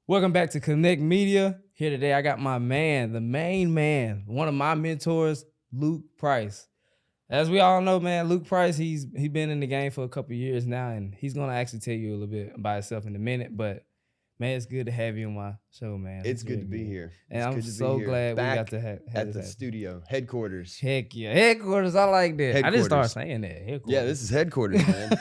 Welcome back to Connect Media. Here today, I got my man, the main man, one of my mentors, Luke Price. As we all know, man, Luke Price, he's been in the game for a couple of years now, and he's gonna actually tell you a little bit about himself in a minute. But man, it's good to have you on my show, man. It's good to be here. And I'm so glad Back we got to have at this the happen. studio headquarters. Heck yeah, headquarters. I like that. I just started Headquarters. saying that. Headquarters. Yeah, this is headquarters, man.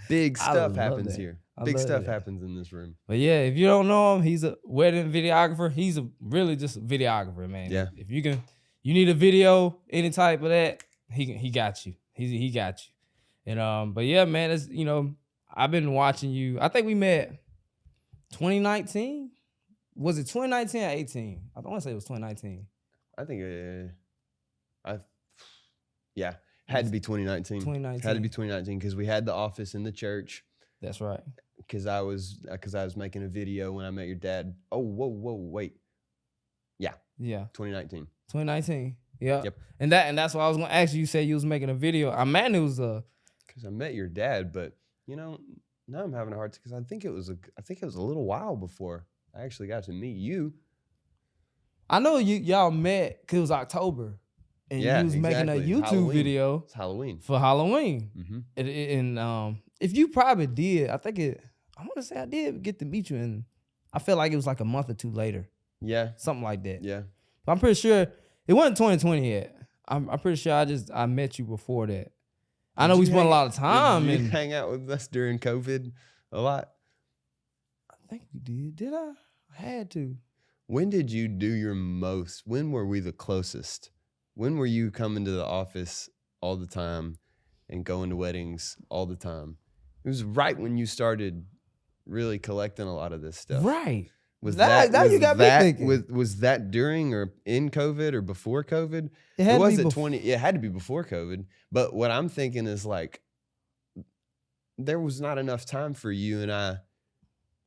Big I stuff love happens that. here. I Big love stuff that. happens in this room. But yeah, if you don't know him, he's a wedding videographer. He's really just a videographer, man. Yeah. If you need a video, any type of that, he got you. He got you. And but yeah, man, it's I've been watching you. I think we met 2019. Was it 2019 or 18? I don't want to say it was 2019. I think had to be 2019. 2019. Had to be 2019 because we had the office in the church. That's right. Because I was making a video when I met your dad. Oh, whoa, wait. Yeah. 2019. 2019. Yeah. Yep. And that's why I was gonna ask you. You said you was making a video. I imagine it was because I met your dad, but now I'm having a hard time because I think it was a little while before I actually got to meet you. I know y'all met because it was October. And you was making a YouTube video. It's Halloween. For Halloween. Mm-hmm. And if you probably did, I want to say I did get to meet you, and I felt like it was like a month or two later. Yeah. Something like that. Yeah. But I'm pretty sure it wasn't 2020 yet. I'm pretty sure I met you before that. I know we spent a lot of time. Did you hang out with us during COVID a lot? I think we did. Did I? I had to. When did you do your most? When were we the closest? When were you coming to the office all the time and going to weddings all the time? It was right when you started really collecting a lot of this stuff. Right. Was you got me thinking. Was that during or in COVID or before COVID? It had to be before COVID. But what I'm thinking is like, there was not enough time for you and I.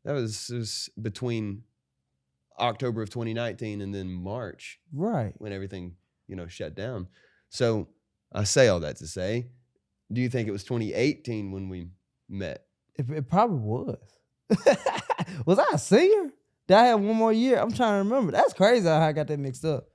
That was between October of 2019 and then March. Right. When everything shut down. So I say all that to say, do you think it was 2018 when we met? It probably was. Was I a senior? Did I have one more year? I'm trying to remember. That's crazy how I got that mixed up.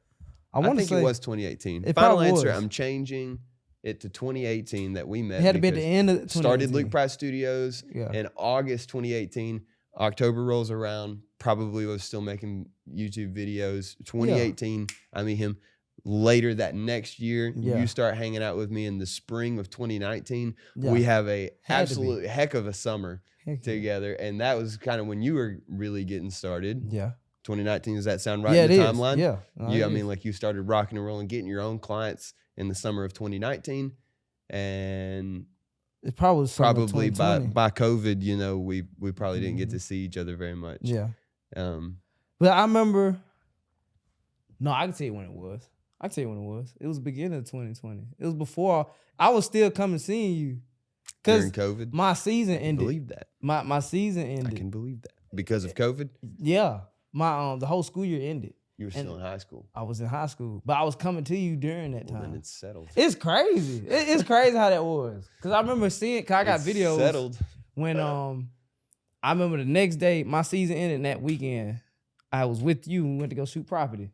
I think it was 2018. Final answer, I'm changing it to 2018 that we met. It had to be at the end of 2018. Started Luke Price Studios in August 2018. October rolls around, probably was still making YouTube videos. 2018, I meet him. Later that next year, you start hanging out with me in the spring of 2019. We have a absolute heck of a summer together. And that was kind of when you were really getting started. Yeah. 2019, does that sound right in the timeline? Yeah. I mean, like you started rocking and rolling, getting your own clients in the summer of 2019. And it probably was by COVID, we probably didn't get to see each other very much. Yeah. But I remember, I can tell you when it was. It was the beginning of 2020. It was before I was still coming seeing you. During COVID? My season ended. I can believe that. My season ended. I can believe that. Because of COVID? Yeah. My the whole school year ended. You were still in high school. I was in high school. But I was coming to you during that time. Then it's settled. It's crazy. It's crazy how that was. Because I remember seeing, because I got videos. Settled. When I remember the next day, my season ended, and that weekend, I was with you and we went to go shoot property.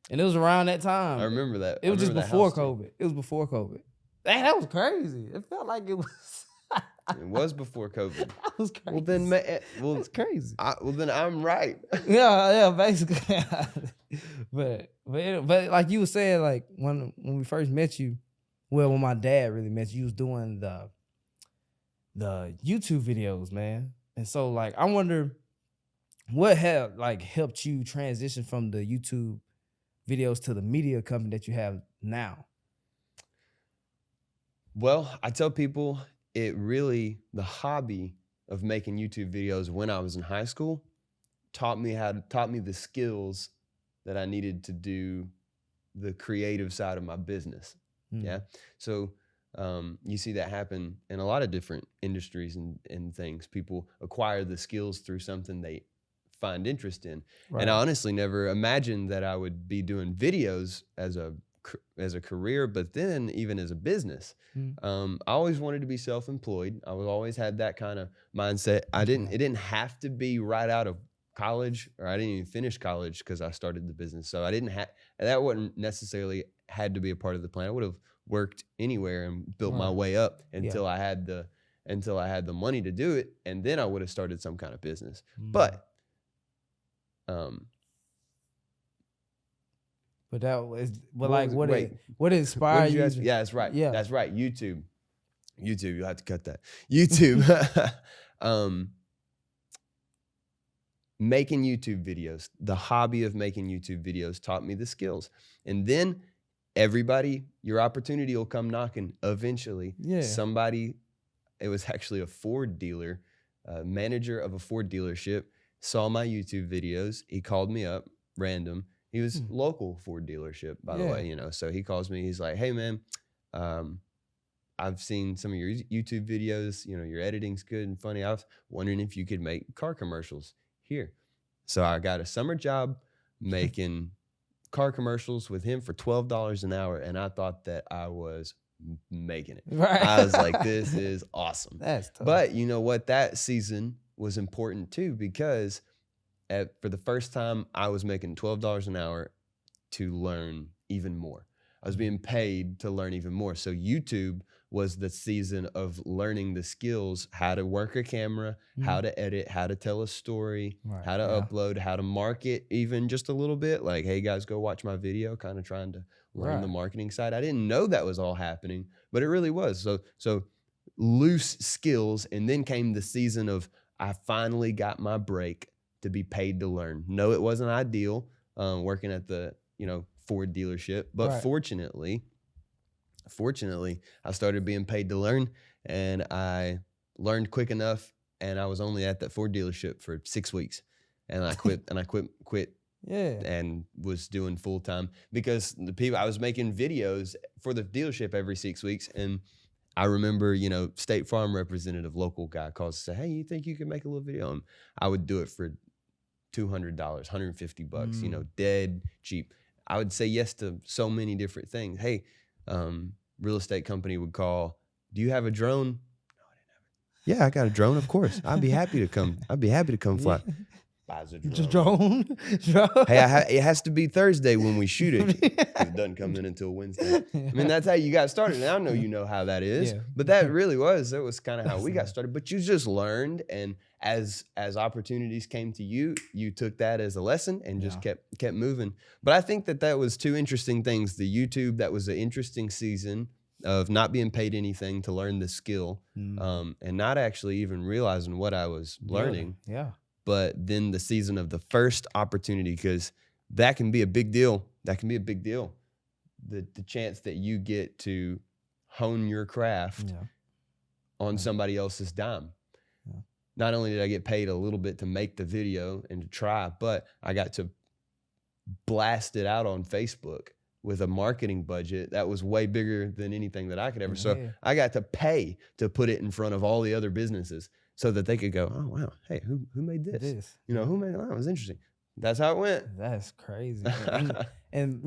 And it was around that time. I remember that. It was just before COVID. It was before COVID. That was crazy. It felt like it was. It was before COVID. That was crazy. Well, then, that's crazy. Then I'm right. Yeah, basically. but like you were saying, like when we first met you, when my dad really met you, you was doing the YouTube videos, man. And so like I wonder what helped you transition from the YouTube videos to the media company that you have now. Well, I tell people the hobby of making YouTube videos when I was in high school taught me the skills that I needed to do the creative side of my business. Yeah. So you see that happen in a lot of different industries and things. People acquire the skills through something they find interest in. Right. And I honestly never imagined that I would be doing videos as a career, but then even as a business. I always wanted to be self-employed. I always had that kind of mindset. It didn't have to be right out of college, or I didn't even finish college because I started the business. So I didn't have, that wasn't necessarily had to be a part of the plan. I would have worked anywhere and built my Right. way up Yeah. until I had the money to do it, and then I would have started some kind of business. Mm. But that was, but what like, was it? what Wait, what what inspired did you you? ask me? Yeah, that's right. Yeah. That's right. YouTube, you'll have to cut that. YouTube. Making YouTube videos, the hobby of making YouTube videos taught me the skills. And then everybody, your opportunity will come knocking eventually. Yeah. Somebody, it was actually a Ford dealer, manager of a Ford dealership, saw my YouTube videos. He called me up, random. He was local Ford dealership, by the way, So he calls me. He's like, "Hey, man, I've seen some of your YouTube videos. Your editing's good and funny. I was wondering if you could make car commercials here." So I got a summer job making car commercials with him for $12 an hour, and I thought that I was making it. Right. I was like, this is awesome. That's tough. But you know what? That season was important too, because for the first time, I was making $12 an hour to learn even more. I was being paid to learn even more. So YouTube was the season of learning the skills, how to work a camera, how to edit, how to tell a story, how to upload, how to market even just a little bit. Like, hey guys, go watch my video, kind of trying to learn the marketing side. I didn't know that was all happening, but it really was. So loose skills. And then came the season of, I finally got my break to be paid to learn. No, it wasn't ideal working at the, Ford dealership, but fortunately, I started being paid to learn, and I learned quick enough, and I was only at that Ford dealership for 6 weeks, and I quit, and was doing full time, because I was making videos for the dealership every 6 weeks. And I remember, State Farm representative, local guy, calls and say, "Hey, you think you can make a little video?" And I would do it for $200, $150, dead cheap. I would say yes to so many different things. Hey, real estate company would call, "Do you have a drone?" No, I didn't have it. "Yeah, I got a drone, of course. I'd be happy to come fly." Buys a drone. Hey, it has to be Thursday when we shoot it, because it doesn't come in until Wednesday. I mean, that's how you got started. And I know you know how that is, but that was kind of how we got started. But you just learned, and as opportunities came to you, you took that as a lesson and just kept moving. But I think that was two interesting things. The YouTube, that was an interesting season of not being paid anything to learn the skill, and not actually even realizing what I was learning. Yeah. But then the season of the first opportunity, because that can be a big deal. The chance that you get to hone your craft on somebody else's dime. Yeah. Not only did I get paid a little bit to make the video and to try, but I got to blast it out on Facebook with a marketing budget that was way bigger than anything that I could ever. So I got to pay to put it in front of all the other businesses, so that they could go, "Oh wow, hey, who made this? Who made it? Oh, that was interesting." That's how it went. That's crazy. and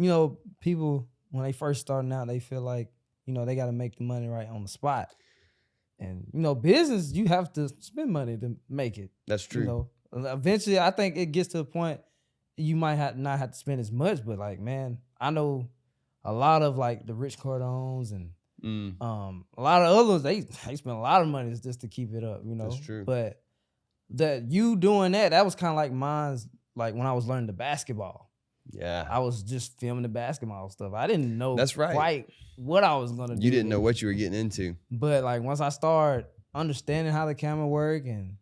people, when they first starting out, they feel like they got to make the money right on the spot. And business, you have to spend money to make it. That's true. Eventually, I think it gets to a point you might not have to spend as much. But like, man, I know a lot of like the Rich Cordones and a lot of others, they spend a lot of money just to keep it up, That's true. But that you doing that was kind of like mine's, like when I was learning the basketball. Yeah. I was just filming the basketball stuff. I didn't know That's right. quite what I was gonna do. You didn't know what you were getting into. But like once I started understanding how the camera worked and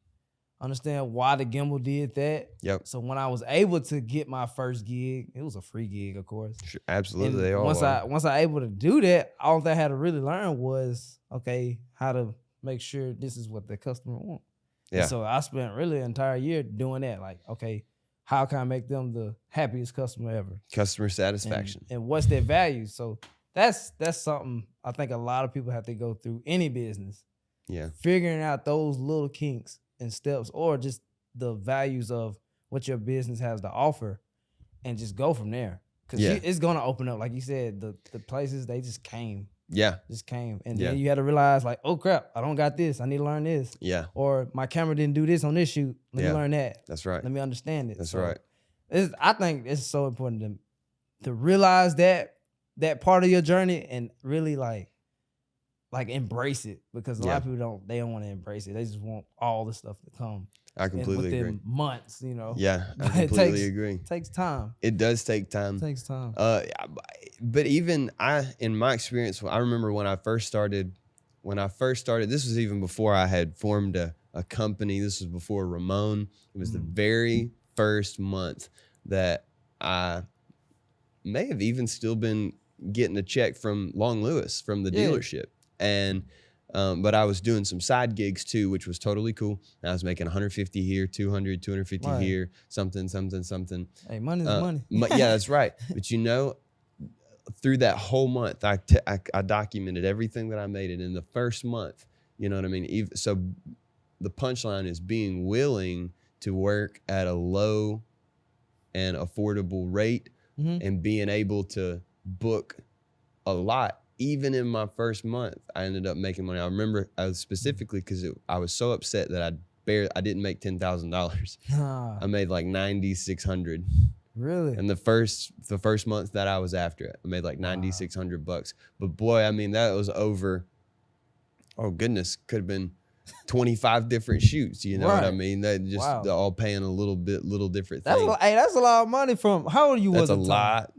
understand why the gimbal did that. Yep. So when I was able to get my first gig, it was a free gig, of course. Sure, absolutely, and they all are. Once I able to do that, all that I had to really learn was how to make sure this is what the customer wants. Yeah. And so I spent really an entire year doing that. Like, okay, how can I make them the happiest customer ever? Customer satisfaction. And what's their value? So that's something I think a lot of people have to go through any business. Yeah. Figuring out those little kinks and steps, or just the values of what your business has to offer, and just go from there. Because it's going to open up. Like you said, the places, they just came. Yeah. just came. And Yeah. then you had to realize like, oh crap, I don't got this. I need to learn this. Yeah. Or my camera didn't do this on this shoot. Let me learn that. That's right. Let me understand it. That's So right. I think it's so important to realize that part of your journey and really like embrace it, because a lot of people don't want to embrace it. They just want all the stuff to come. I completely agree. Within months, you know. Yeah, I But completely agree. It takes time. It does take time. It takes time. But even in my experience, I remember when I first started, this was even before I had formed a company. This was before Ramon. It was the very first month that I may have even still been getting a check from Long Lewis from the dealership. And but I was doing some side gigs too, which was totally cool. And I was making 150 here, 200, 250 here, something. Hey, money's money. Yeah, that's right. But you know, through that whole month, I documented everything that I made. And in the first month, you know what I mean? So the punchline is being willing to work at a low and affordable rate and being able to book a lot. Even in my first month, I ended up making money. I remember specifically because I was so upset that I didn't make $10,000. I made like 9,600. Really? And the first month that I was after it, I made like 9,600 bucks. But boy, I mean, that was over. Oh goodness, could have been 25 different shoots. You know what I mean? That just they're all paying a little different thing. That's a lot of money from. How old you was? That's a lot.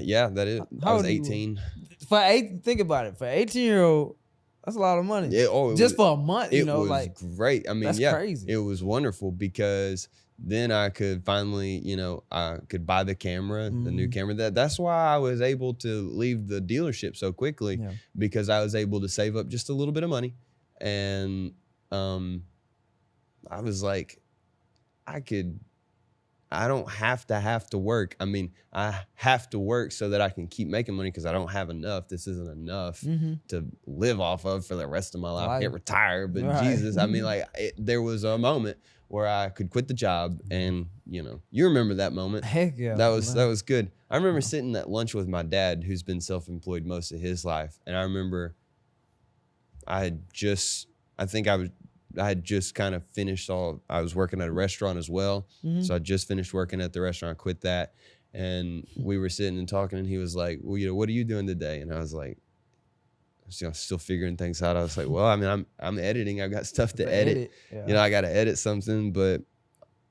Yeah, that is. I was 18. Think about it. For 18-year-old, that's a lot of money. Just for a month, you know, like great. I mean, that's crazy. It was wonderful because then I could finally, you know, I could buy the camera, the new camera. That's why I was able to leave the dealership so quickly because I was able to save up just a little bit of money, and I was like, I don't have to work. I mean, I have to work so that I can keep making money because I don't have enough. This isn't enough to live off of for the rest of my life. I get retired, but Jesus, I mean, like there was a moment where I could quit the job, and you know, you remember that moment. Heck yeah, that was good. I remember sitting at lunch with my dad, who's been self-employed most of his life, and I remember I had just kind of finished I was working at a restaurant as well. So I just finished working at the restaurant, I quit that. And we were sitting and talking, and he was like, well, you know, what are you doing today? And I was like, you know, still figuring things out. I was like, well, I mean, I'm editing. I've got stuff to edit. You know, I got to edit something, but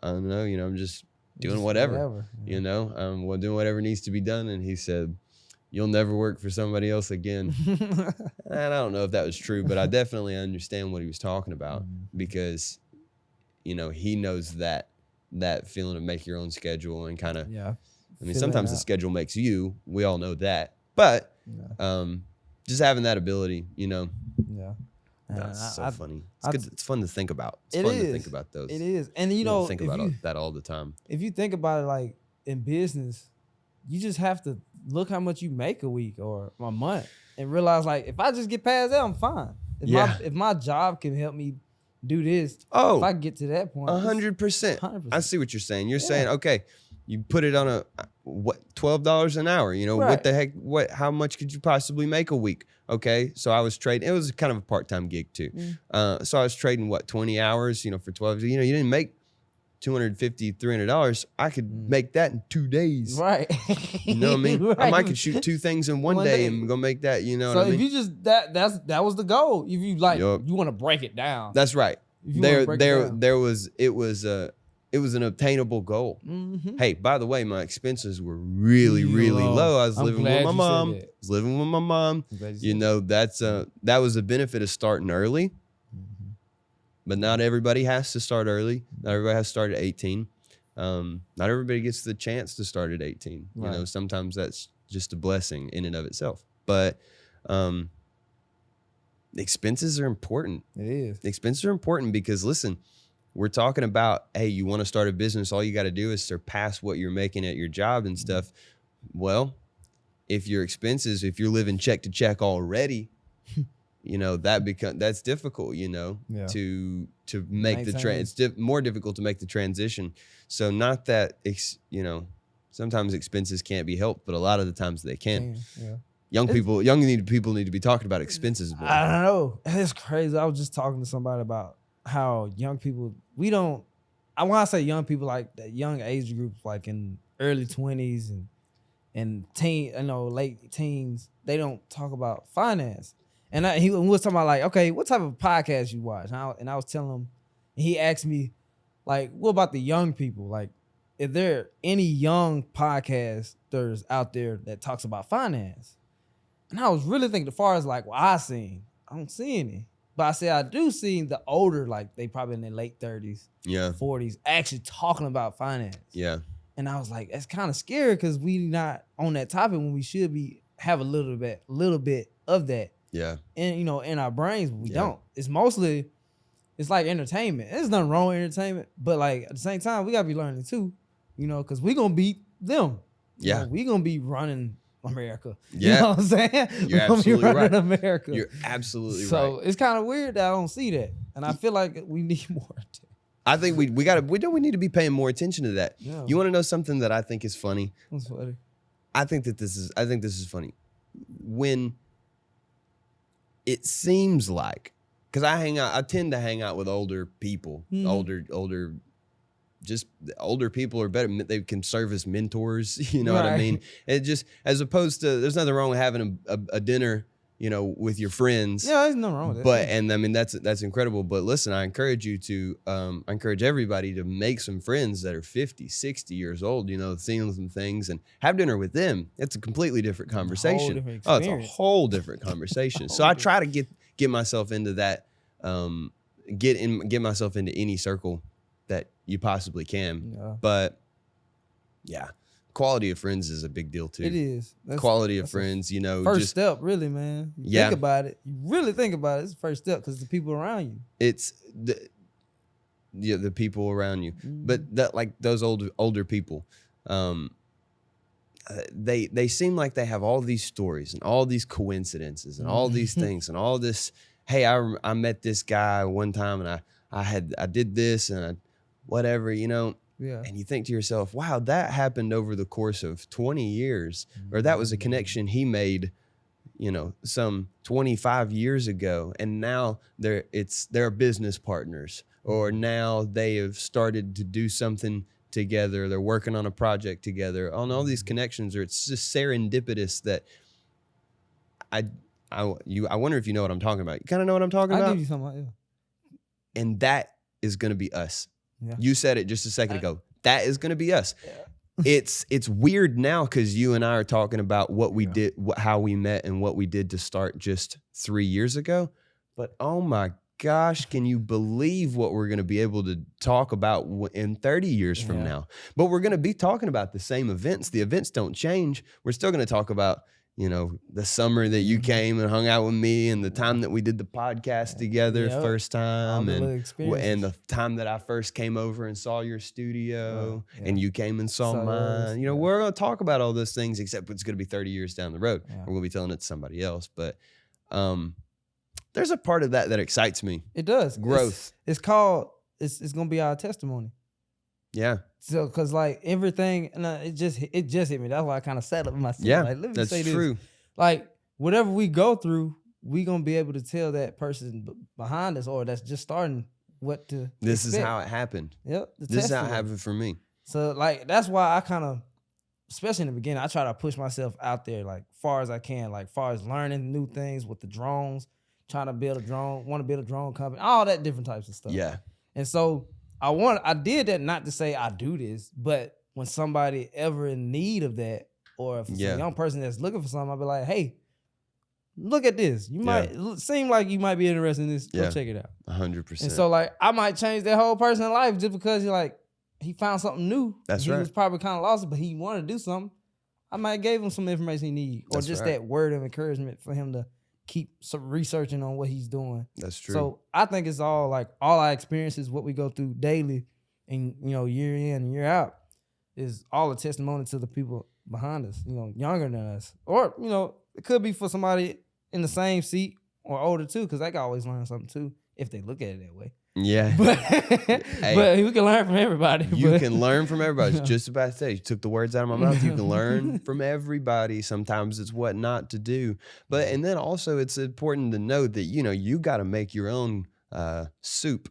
I don't know, you know, I'm just doing whatever. You know, doing whatever needs to be done. And he said, you'll never work for somebody else again. And I don't know if that was true, but I definitely understand what he was talking about because, you know, he knows that feeling of make your own schedule and kind of, I mean, sometimes the schedule makes you, we all know that, but just having that ability, you know. That's so funny. It's good. It's fun to think about. It's fun to think about those. It is. And you know, think about that all the time. If you think about it, like in business, you just have to look how much you make a week or a month and realize, like, if I just get past that, I'm fine. If my job can help me do this, if I get to that point, 100%. I see what you're saying. You're saying, okay, you put it on $12 an hour. You know, what the heck? How much could you possibly make a week? Okay, so I was trading. It was kind of a part-time gig too. So I was trading 20 hours. You know, for 12. You know, you didn't make $250, $300. I could make that in 2 days. Right. You know what I mean? I might could shoot 2 things in one day and go make that. You know what I mean? So if you just that was the goal. If you like, you want to break it down. That's right. It was an obtainable goal. Hey, by the way, my expenses were really low. I was living with my mom. You know, that was a benefit of starting early. But not everybody has to start early. Not everybody has to start at 18. Not everybody gets the chance to start at 18. You know, sometimes that's just a blessing in and of itself. But expenses are important. It is. Expenses are important because, listen, we're talking about, hey, you want to start a business, all you got to do is surpass what you're making at your job and stuff. Well, if your expenses, if you're living check to check already, you know, that's difficult, you know, to make it's more difficult to make the transition. So not that, you know, sometimes expenses can't be helped, but a lot of the times they can. Young people need to be talking about expenses more. I don't know. It's crazy. I was just talking to somebody about how young people, I want to say young people, like that young age group, like in early 20s and late teens, they don't talk about finance. And he was talking about like, okay, what type of podcast you watch? And I was telling him, and he asked me, like, what about the young people? Like, is there any young podcasters out there that talks about finance? And I was really thinking, as far as like what I don't see any. But I said I do see the older, like they probably in their late 30s, Yeah. 40s, actually talking about finance. Yeah. And I was like, that's kind of scary because we not on that topic when we should have a little bit of that. Yeah. In our brains, but we don't. It's mostly, it's like entertainment. There's nothing wrong with entertainment, but like at the same time, we gotta be learning too, because we gonna beat them. Yeah. We gonna be running America. Yeah. You know what I'm saying? You're absolutely right. America. You're absolutely right. So it's kind of weird that I don't see that. And I feel like we need more. I think we need to be paying more attention to that. Yeah. You want to know something that I think is funny? What's funny? I think this is funny. When it seems like, because I tend to hang out with older people, older people are better. They can serve as mentors. You know what I mean? It just, as opposed to, there's nothing wrong with having a dinner, with your friends. Yeah, there's nothing wrong with it. But, and I mean, that's incredible. But listen, I encourage everybody to make some friends that are 50, 60 years old, seeing some things and have dinner with them. It's a completely different conversation. It's a whole different conversation. So I try to get myself into that, get myself into any circle that you possibly can. Yeah. But yeah, quality of friends is a big deal too. It is. Quality of friends, first step, really, man. Think about it. You really think about it. It's the first step because the people around you. It's the people around you. But that, like those older people, they seem like they have all these stories and all these coincidences and all these things and all this. Hey, I met this guy one time and I did this and whatever, Yeah. And you think to yourself, wow, that happened over the course of 20 years, or that was a connection he made, some 25 years ago. And now they're business partners, or now they have started to do something together. They're working on a project together. On all these connections, or it's just serendipitous that I wonder if you know what I'm talking about. You kind of know what I'm talking about? I'll give you something, yeah. And that is going to be us. Yeah. You said it just a second ago. That is going to be us. Yeah. It's weird now because you and I are talking about what we did, how we met, and what we did to start just 3 years ago. But oh my gosh, can you believe what we're going to be able to talk about in 30 years from now? But we're going to be talking about the same events. The events don't change. We're still going to talk about, the summer that you came and hung out with me, and the time that we did the podcast together first time, and the time that I first came over and saw your studio, and you came and saw mine. We're going to talk about all those things, except it's going to be 30 years down the road. We're going to be telling it to somebody else. But there's a part of that excites me. It does. Growth. It's going to be our testimony. Yeah. So, cause like everything, and it just hit me. That's why I kind of sat up in my seat. Yeah, like, let me that's say true. This. Like whatever we go through, we gonna be able to tell that person behind us, or that's just starting, what to. This expect. Is how it happened. Yep. This is how it happened for me. So like that's why I kind of, especially in the beginning, I try to push myself out there like far as I can, like far as learning new things with the drones, trying to build a drone, want to build a drone company, all that different types of stuff. Yeah. And so I did that not to say I do this, but when somebody ever in need of that, or if it's a young person that's looking for something, I'll be like, hey, look at this. You might seem like you might be interested in this. Go check it out. 100%. And so like I might change that whole person's life just because he found something new. That's right. He was probably kind of lost, but he wanted to do something. I might give him some information he needs, or just that word of encouragement for him to keep some researching on what he's doing. That's true. So I think it's all like all our experiences, what we go through daily, and year in and year out, is all a testimony to the people behind us, younger than us, or it could be for somebody in the same seat or older too, because they can always learn something too if they look at it that way. Yeah. but Hey, but we can learn from everybody. you can learn from everybody. I was just about to say, you took the words out of my mouth. You can learn from everybody. Sometimes it's what not to do. But, and then also it's important to know that, you got to make your own soup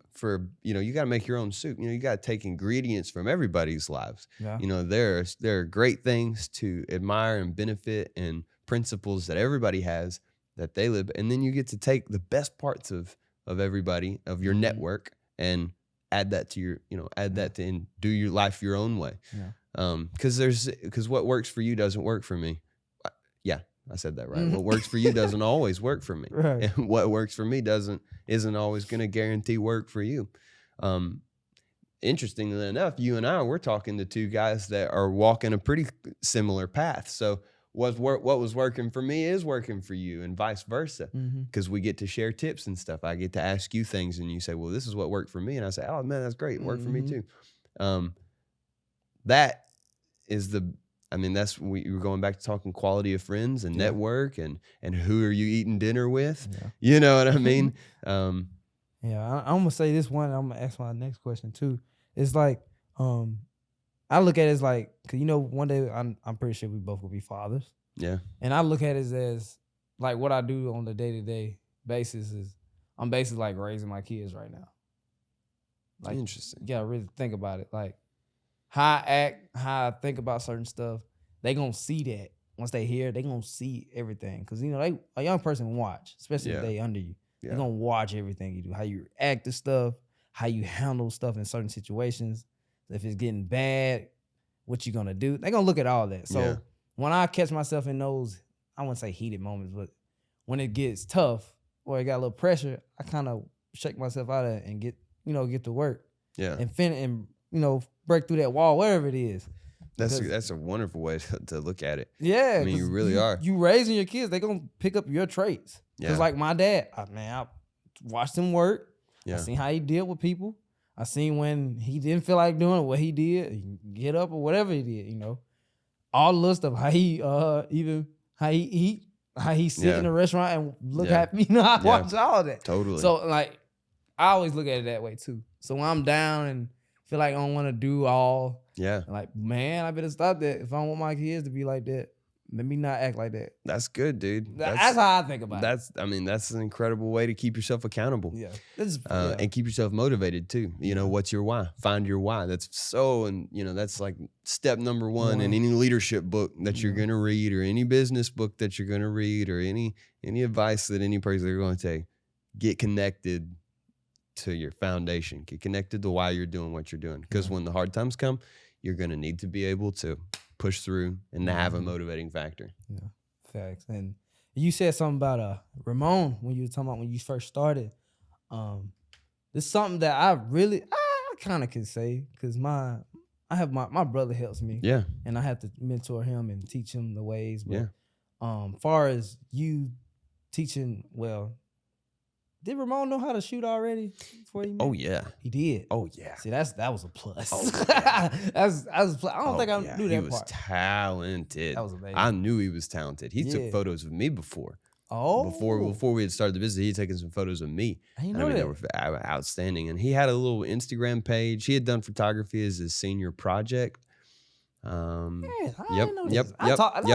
you got to make your own soup. You got to take ingredients from everybody's lives. Yeah. There are great things to admire and benefit and principles that everybody has that they live. And then you get to take the best parts of everybody, of your network, and add that to your, that to and do your life your own way. Yeah. Because what works for you doesn't work for me. Yeah, I said that right. What works for you doesn't always work for me. Right. And what works for me isn't always going to guarantee work for you. Interestingly enough, you and I, we're talking to two guys that are walking a pretty similar path. So what was working for me is working for you, and vice versa, because we get to share tips and stuff. I get to ask you things, and you say, well, this is what worked for me. And I say, oh, man, that's great. It worked for me too. That is that's we're going back to talking quality of friends and network and who are you eating dinner with? Yeah. You know what I mean? I'm gonna say this one. I'm gonna ask my next question too. It's like, I look at it as like, cause one day I'm pretty sure we both will be fathers. Yeah. And I look at it as like what I do on the day-to-day basis is I'm basically like raising my kids right now. Like, interesting. You gotta really think about it. Like how I act, how I think about certain stuff, they gonna see that. Once they hear, they gonna see everything. Cause a young person watch, especially if they under you. Yeah. They're gonna watch everything you do, how you react to stuff, how you handle stuff in certain situations. If it's getting bad, what you gonna do? They're gonna look at all that. So when I catch myself in those, I wouldn't say heated moments, but when it gets tough or it got a little pressure, I kind of shake myself out of it and get to work. Yeah. And break through that wall, wherever it is. That's a wonderful way to look at it. Yeah. I mean, you really are. You raising your kids, they're gonna pick up your traits. Because like my dad, I watched him work. Yeah. I seen how he dealt with people. I seen when he didn't feel like doing what he did, get up or whatever he did, all the little stuff, how he even how he eat, how he sit in a restaurant and look happy. I watch all that. Totally. So like I always look at it that way too. So when I'm down and feel like I don't want to do all, like, man, I better stop that. If I don't want my kids to be like that, let me not act like that. That's good, dude. That's how I think about it. That's an incredible way to keep yourself accountable. Yeah. And keep yourself motivated too. What's your why? Find your why. That's that's like step number one in any leadership book that you're going to read, or any business book that you're going to read, or any advice that any person are going to take. Get connected to your foundation. Get connected to why you're doing what you're doing. Because when the hard times come, you're going to need to be able to push through and have a motivating factor. Yeah, facts. And you said something about Ramon when you were talking about when you first started. It's something that I kind of can say, because my brother helps me. Yeah. And I have to mentor him and teach him the ways. But far as you teaching, did Ramon know how to shoot already before he met? Oh yeah, he did. Oh yeah. See, that was a plus. Oh, yeah. I don't think I knew that part. He was talented. That was amazing. I knew he was talented. He took photos of me before. Oh, before we had started the business, he had taken some photos of me. They were outstanding. And he had a little Instagram page. He had done photography as his senior project. I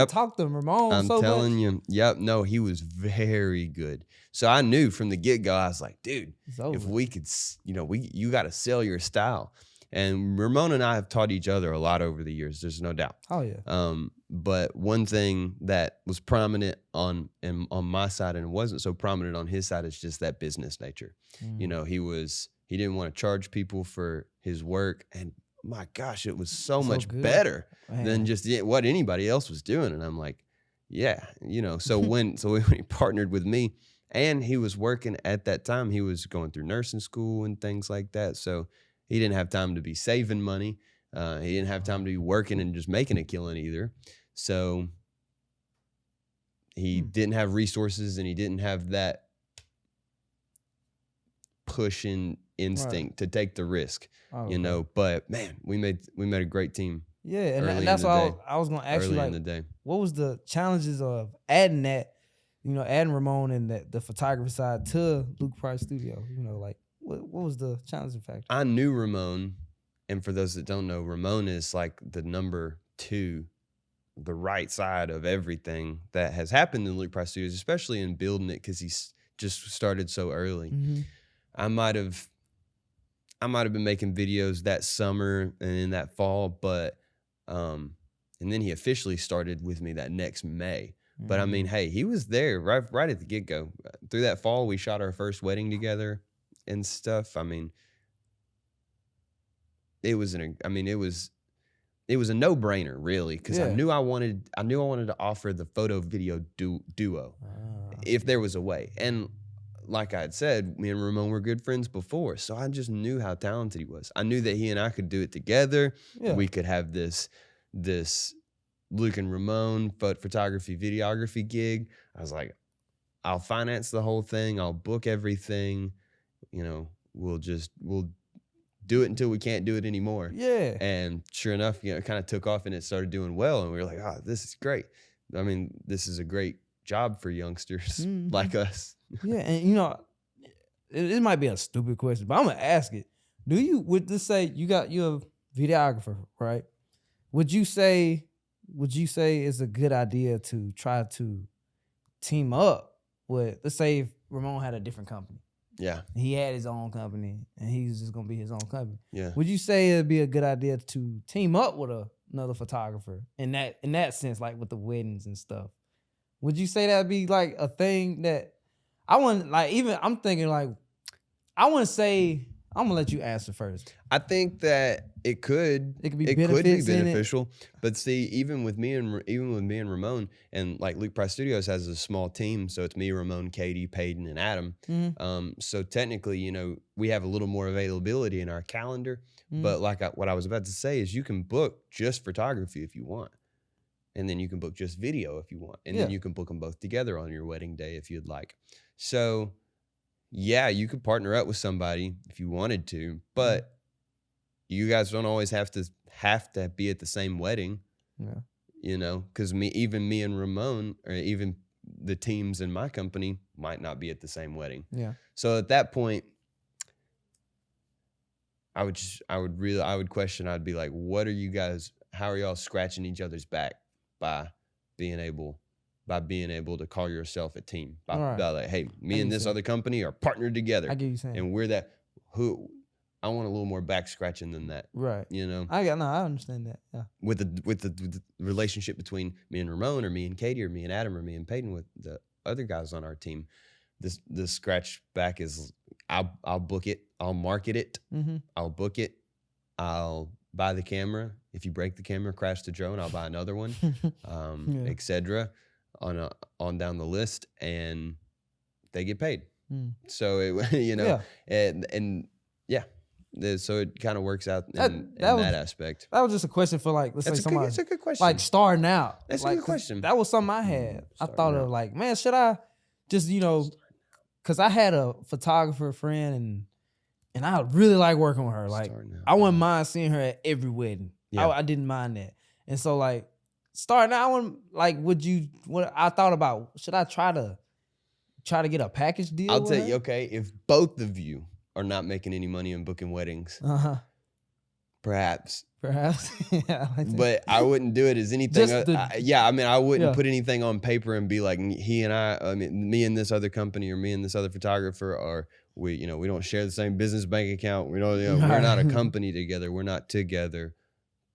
talked to Ramon. I'm telling you. Yep. No, he was very good. So I knew from the get-go, I was like, dude, if we could, you got to sell your style. And Ramon and I have taught each other a lot over the years. There's no doubt. Oh yeah. But one thing that was prominent on my side and wasn't so prominent on his side is just that business nature. He didn't want to charge people for his work, and my gosh, it was so much better than just what anybody else was doing. And I'm like, so when he partnered with me, and he was working at that time, he was going through nursing school and things like that. So he didn't have time to be saving money. He didn't have time to be working and just making a killing either. So he didn't have resources, and he didn't have that pushing instinct to take the risk, but man, we made a great team. Yeah. And that's why I was going to ask you, like, what was the challenges of adding that, adding Ramon and the photography side to Luke Price Studio? Like, What was the challenging factor? I knew Ramon, and for those that don't know, Ramon is like the number 2, the right side of everything that has happened in Luke Price Studios, especially in building it because he's just started so early. Mm-hmm. I might have been making videos that summer and in that fall, but and then he officially started with me that next May. But I mean, hey, he was there right at the get-go. Through that fall, we shot our first wedding together and stuff. I mean, it was a no-brainer, really, because I knew I wanted to offer the photo video duo if there was a way. And like I had said, me and Ramon were good friends before, so I just knew how talented he was. I knew that he and I could do it together. Yeah. We could have this Luke and Ramon photography, videography gig. I was like, I'll finance the whole thing. I'll book everything. You know, we'll do it until we can't do it anymore. Yeah. And sure enough, you know, it kind of took off and it started doing well. And we were like, oh, this is great. I mean, this is a great job for youngsters like us. Yeah. And, you know, it might be a stupid question, but I'm going to ask it. Would this say you're a videographer, right? Would you say it's a good idea to try to team up with, let's say if Ramon had a different company. Yeah. He had his own company and he's just going to be his own company. Yeah. Would you say it'd be a good idea to team up with another photographer in that sense, like with the weddings and stuff? Would you say that'd be like a thing that I wouldn't like, even I'm thinking like, I wouldn't say, I'm gonna let you answer first. I think that it could be beneficial. But see, even with me and Ramon, and like Luke Price Studios has a small team, so it's me, Ramon, Katie, Peyton, and Adam. Mm-hmm. So technically, you know, we have a little more availability in our calendar. Mm-hmm. But like what I was about to say is, you can book just photography if you want, and then you can book just video if you want, and then you can book them both together on your wedding day if you'd like. So yeah, you could partner up with somebody if you wanted to, but you guys don't always have to be at the same wedding. Yeah. You know, because me and Ramon, or even the teams in my company, might not be at the same wedding. Yeah. So at that point, I would question. I'd be like, how are y'all scratching each other's back by being able to call yourself a team, by like, hey, me and this other company are partnered together. I get you saying. And we're that. I want a little more back scratching than that. Right. You know. I understand that. Yeah. With the relationship between me and Ramon, or me and Katie, or me and Adam, or me and Peyton, with the other guys on our team, this scratch back is, I'll book it, I'll market it, I'll book it, I'll buy the camera. If you break the camera, crash the drone, I'll buy another one, etc. On down the list, and they get paid. So it, you know, and yeah, so it kind of works out in that aspect. That was just a question for, like, let's say somebody. It's a good question. Like starting out. That's like, a good question. That was something I had. I thought of like, man, should I just, you know, because I had a photographer friend and I really like working with her. Like, I wouldn't mind seeing her at every wedding. Yeah. I didn't mind that. And so, like, starting out, like, what I thought about, should I try to get a package deal? I'll tell you, okay, if both of you are not making any money in booking weddings, perhaps. Yeah, I like but I wouldn't do it as anything. I wouldn't put anything on paper and be like, me and this other company, or me and this other photographer, we don't share the same business bank account. We don't, we're not a company together. We're not together.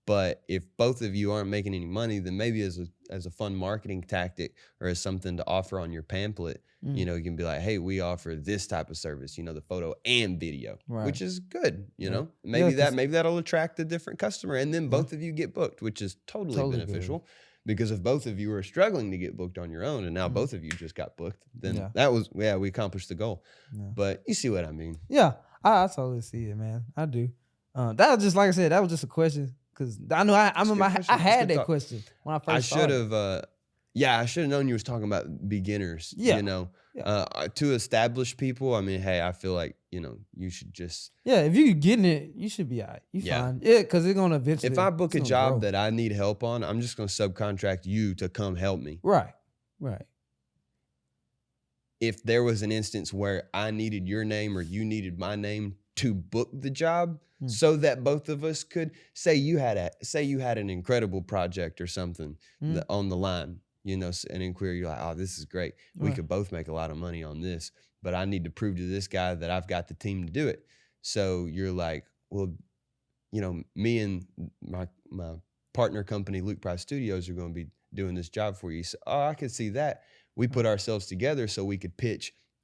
But if both of you aren't making any money, then maybe as a fun marketing tactic, or as something to offer on your pamphlet, you know, you can be like, hey, we offer this type of service, you know, the photo and video, which is good, you know. Maybe that'll attract a different customer, and then both of you get booked, which is totally beneficial. Good. Because if both of you are struggling to get booked on your own, and now both of you just got booked, then we accomplished the goal. Yeah. But you see what I mean? Yeah, I totally see it, man. I do. That was just, like I said, that was just a question. Because I know I had that question when I first started. I should have known you was talking about beginners. Yeah. You know, to established people, I mean, hey, I feel like, you know, you should just. Yeah, if you're getting it, you should be all right. You fine. Yeah, because it's going to eventually. If I book a job that I need help on, I'm just going to subcontract you to come help me. Right. if there was an instance where I needed your name or you needed my name to book the job, so that both of us could say you had an incredible project or something on the line, you know, an inquiry, you're like, oh, this is great. We could both make a lot of money on this, but I need to prove to this guy that I've got the team to do it. So you're like, well, you know, me and my partner company, Luke Price Studios, are going to be doing this job for you. So, oh, I could see that. We put ourselves together so we could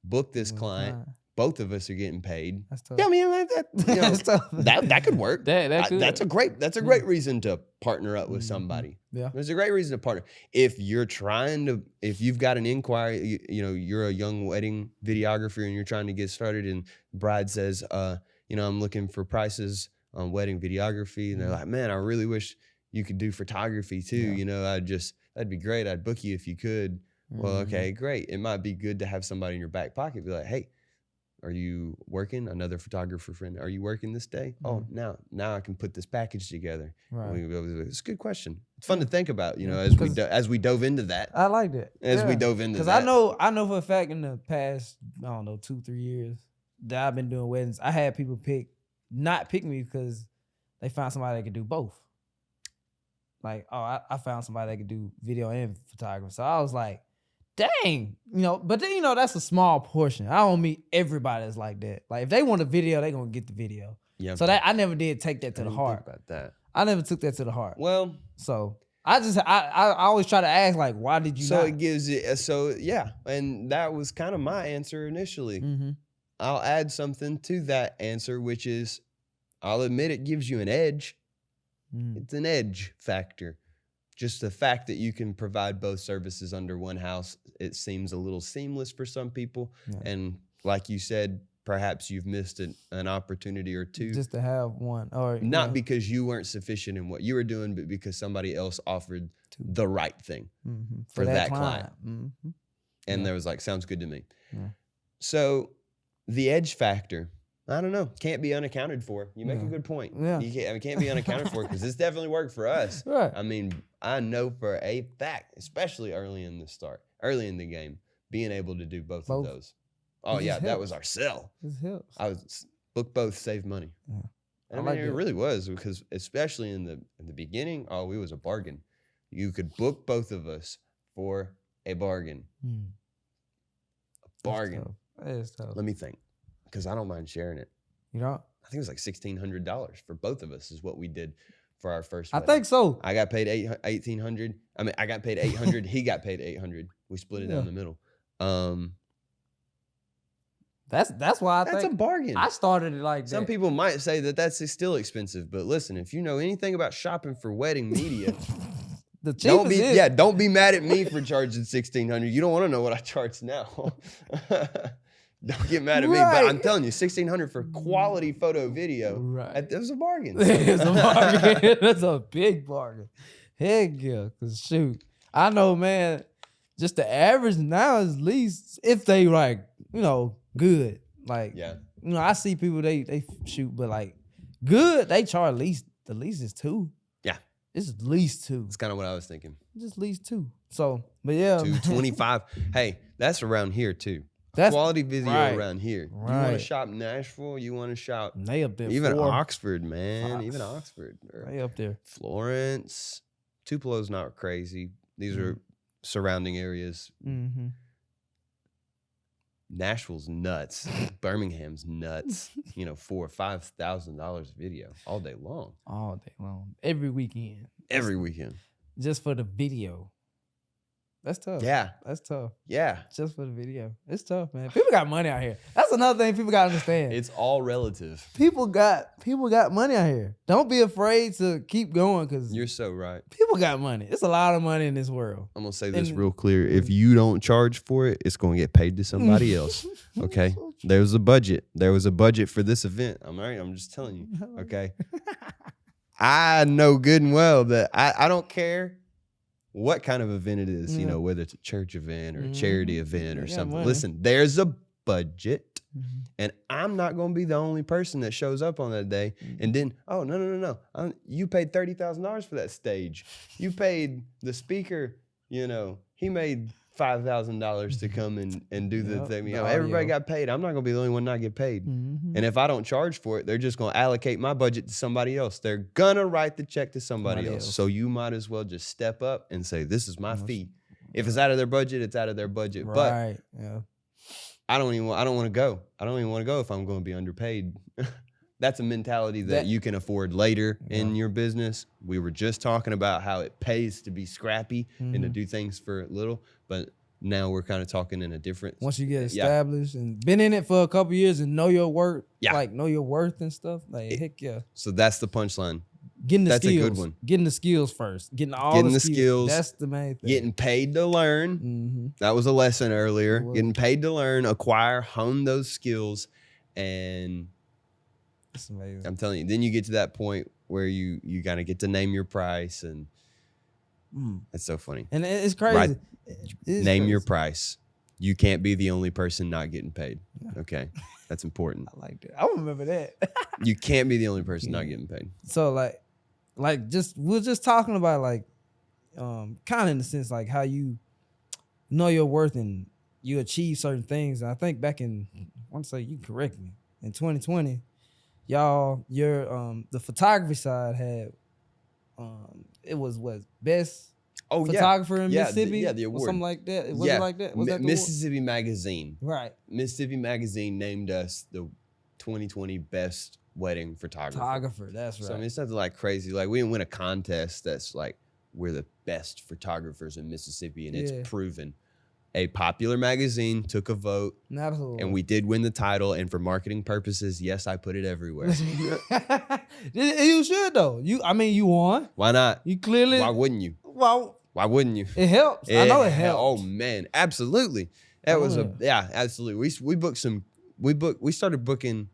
book this client. Both of us are getting paid. That's tough. Yeah, I mean, you know, That's tough. that could work. That could. That's a great reason to partner up with somebody. Yeah. There's a great reason to partner. If you've got an inquiry, you know, you're a young wedding videographer and you're trying to get started, and the bride says, you know, I'm looking for prices on wedding videography, and they're like, man, I really wish you could do photography too. Yeah. You know, that'd be great. I'd book you if you could. Well, okay, great. It might be good to have somebody in your back pocket be like, hey, are you working? Another photographer friend, are you working this day? Oh, now I can put this package together. Right. It's a good question. It's fun to think about, you know, as we dove into that. I like that. We dove into that. Because I know for a fact in the past, I don't know, 2-3 years that I've been doing weddings, I had people not pick me because they found somebody that could do both. Like, oh, I found somebody that could do video and photography. So I was like, dang, you know, but then, you know, that's a small portion. I don't meet everybody that's like that. Like, if they want a video, they gonna get the video. Yeah. So that I never did take that to the heart. Think about that. I never took that to the heart. Well, so I always try to ask, like, why did you? So not? It gives it. So yeah, and that was kind of my answer initially. Mm-hmm. I'll add something to that answer, which is, I'll admit it gives you an edge. It's an edge factor. Just the fact that you can provide both services under one house, it seems a little seamless for some people. Yeah. And like you said, perhaps you've missed an opportunity or two. Just to have one. Or not because you weren't sufficient in what you were doing, but because somebody else offered the right thing for that client. And there was like, sounds good to me. Yeah. So the edge factor, I don't know, can't be unaccounted for. You make a good point. Yeah. It can't be unaccounted for because this definitely worked for us. Right. I mean, I know for a fact, especially early in the game, being able to do both of those. Oh yeah, that was our sell. This helps. I was book both, save money. Yeah. And I mean, it really was, because especially in the beginning, it was a bargain. You could book both of us for a bargain. A bargain. That is tough. Let me think, because I don't mind sharing it. You know, I think it was like $1,600 for both of us is what we did for our first wedding. I think so. I got paid $1,800. I mean, I got paid $800. He got paid $800. We split it down the middle. That's why that's a bargain. I started it like that. Some people might say that that's still expensive, but listen, if you know anything about shopping for wedding media, don't be mad at me for charging $1,600. You don't want to know what I charge now. Don't get mad at me, but I'm telling you, $1,600 for quality photo video. Right, it was a bargain. It's a bargain. That's a big bargain. Heck yeah, cause shoot, I know, man. Just the average now is at least, if they like, you know, good. Like, you know, I see people they shoot, but like good, they charge the least is $2. Yeah, it's at least $2. That's kind of what I was thinking. Just at least $2. So, but yeah, $225. Hey, that's around here too. That's quality video around here. Right. You want to shop Nashville? You want to shop? They up there. Even Oxford, man. Fox. Even Oxford. They up there. Florence. Tupelo's not crazy. These are surrounding areas. Nashville's nuts. Birmingham's nuts. You know, $4,000 or $5,000 a video all day long. All day long. Every weekend. Every weekend. Just for the video. That's tough. Yeah. That's tough. Yeah. Just for the video. It's tough, man. People got money out here. That's another thing people got to understand. It's all relative. People got money out here. Don't be afraid to keep going, because you're so right. People got money. It's a lot of money in this world. I'm going to say this real clear. If you don't charge for it, it's going to get paid to somebody else. Okay? There's a budget. There was a budget for this event. I'm just telling you. Okay? I know good and well that I don't care what kind of event it is, you know, whether it's a church event or a charity event or something. Money. Listen, there's a budget, and I'm not going to be the only person that shows up on that day. And then, oh, no. You paid $30,000 for that stage. You paid the speaker, you know, he made $5,000 to come and do the thing. the Everybody audio. got paid. I'm not gonna be the only one not get paid. Mhm. And if I don't charge for it, they're just gonna allocate my budget to somebody else. They're gonna write the check to somebody else. So you might as well just step up and say, "This is my fee." If it's out of their budget, it's out of their budget. Right. But Yeah. I don't want to go. I don't even want to go if I'm going to be underpaid. That's a mentality that you can afford later in your business. We were just talking about how it pays to be scrappy and to do things for little, but now we're kind of talking in a different. Once you get established and been in it for a couple years and know your worth, Yeah. like know your worth and stuff, like heck yeah. So that's the punchline. Getting the That's skills. a good one. Getting the skills first. Getting the skills. That's the main thing. Getting paid to learn. Mm-hmm. That was a lesson earlier. Getting paid to learn, acquire, hone those skills, and that's amazing. I'm telling you, then you get to that point where you gotta get to name your price, and it's so funny. And it's crazy. Right. Name crazy. your price. You can't be the only person not getting paid. Okay, that's important. I like that. I remember that. You can't be the only person not getting paid. So like we're just talking about like kind of in the sense like how you know your worth and you achieve certain things. And I think back in, I want to say, you can correct me, in 2020, your the photography side had it was what, best photographer in Mississippi? The award. Or something like that. Was it like that? Was that the Mississippi Magazine. Right. Mississippi Magazine named us the 2020 best wedding photographer. That's right. So I mean, it's nothing like crazy. Like we didn't win a contest that's like we're the best photographers in Mississippi, and it's proven. A popular magazine took a vote, Absolutely. and we did win the title. And for marketing purposes, yes, I put it everywhere. You should though. I mean, you won. Why not? You clearly. Why wouldn't you? Well, why wouldn't you? It helps. I know it helps. Oh man, absolutely. That was absolutely. We booked some. We started booking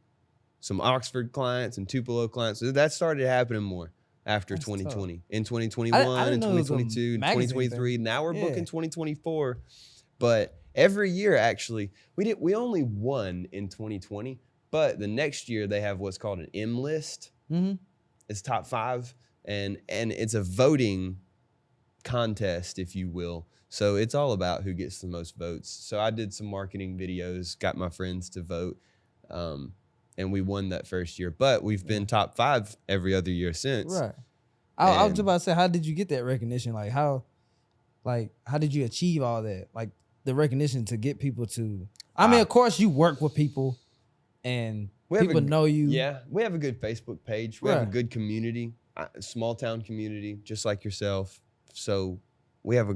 some Oxford clients and Tupelo clients. So that started happening more after 2020. Tough. In 2021 and 2022, 2023. Thing. Now we're booking 2024. But every year, actually, we only won in 2020. But the next year they have what's called an M list. Mm-hmm. It's top 5, and it's a voting contest, if you will. So it's all about who gets the most votes. So I did some marketing videos, got my friends to vote, and we won that first year. But we've been top 5 every other year since. Right. I was about to say, how did you get that recognition? Like how did you achieve all that? Like the recognition to get people to. I mean, of course, you work with people, and people know you. Yeah, we have a good Facebook page. We have a good community, a small town community, just like yourself. So we have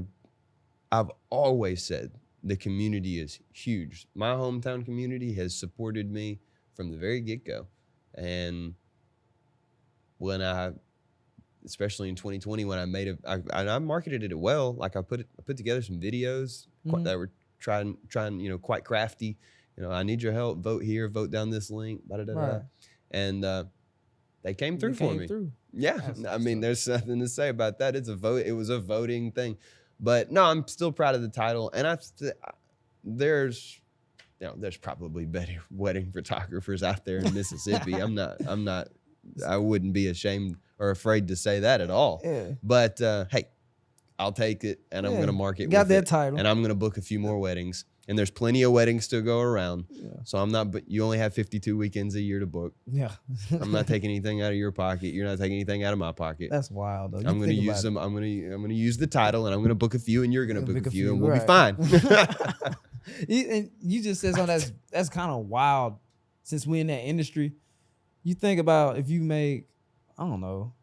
I've always said the community is huge. My hometown community has supported me from the very get-go. And when especially in 2020, when I marketed it well, like I put together some videos that were trying, quite crafty. I need your help. Vote here. Vote down this link. Right. And they came through for me. Yeah, I mean, there's nothing to say about that. It's a vote. It was a voting thing, but no, I'm still proud of the title. And there's probably better wedding photographers out there in Mississippi. I wouldn't be ashamed or afraid to say that at all. Yeah. But hey, I'll take it, and I'm going to market. Got that title, and I'm going to book a few more weddings. And there's plenty of weddings to go around. Yeah. So I'm not, but you only have 52 weekends a year to book. Yeah. I'm not taking anything out of your pocket. You're not taking anything out of my pocket. That's wild though. I'm going to use them. I'm going to use the title, and I'm going to book a few, and you're going to book a few, and we'll be fine. And you just said something that's kind of wild. Since we're in that industry, you think about if you make, I don't know,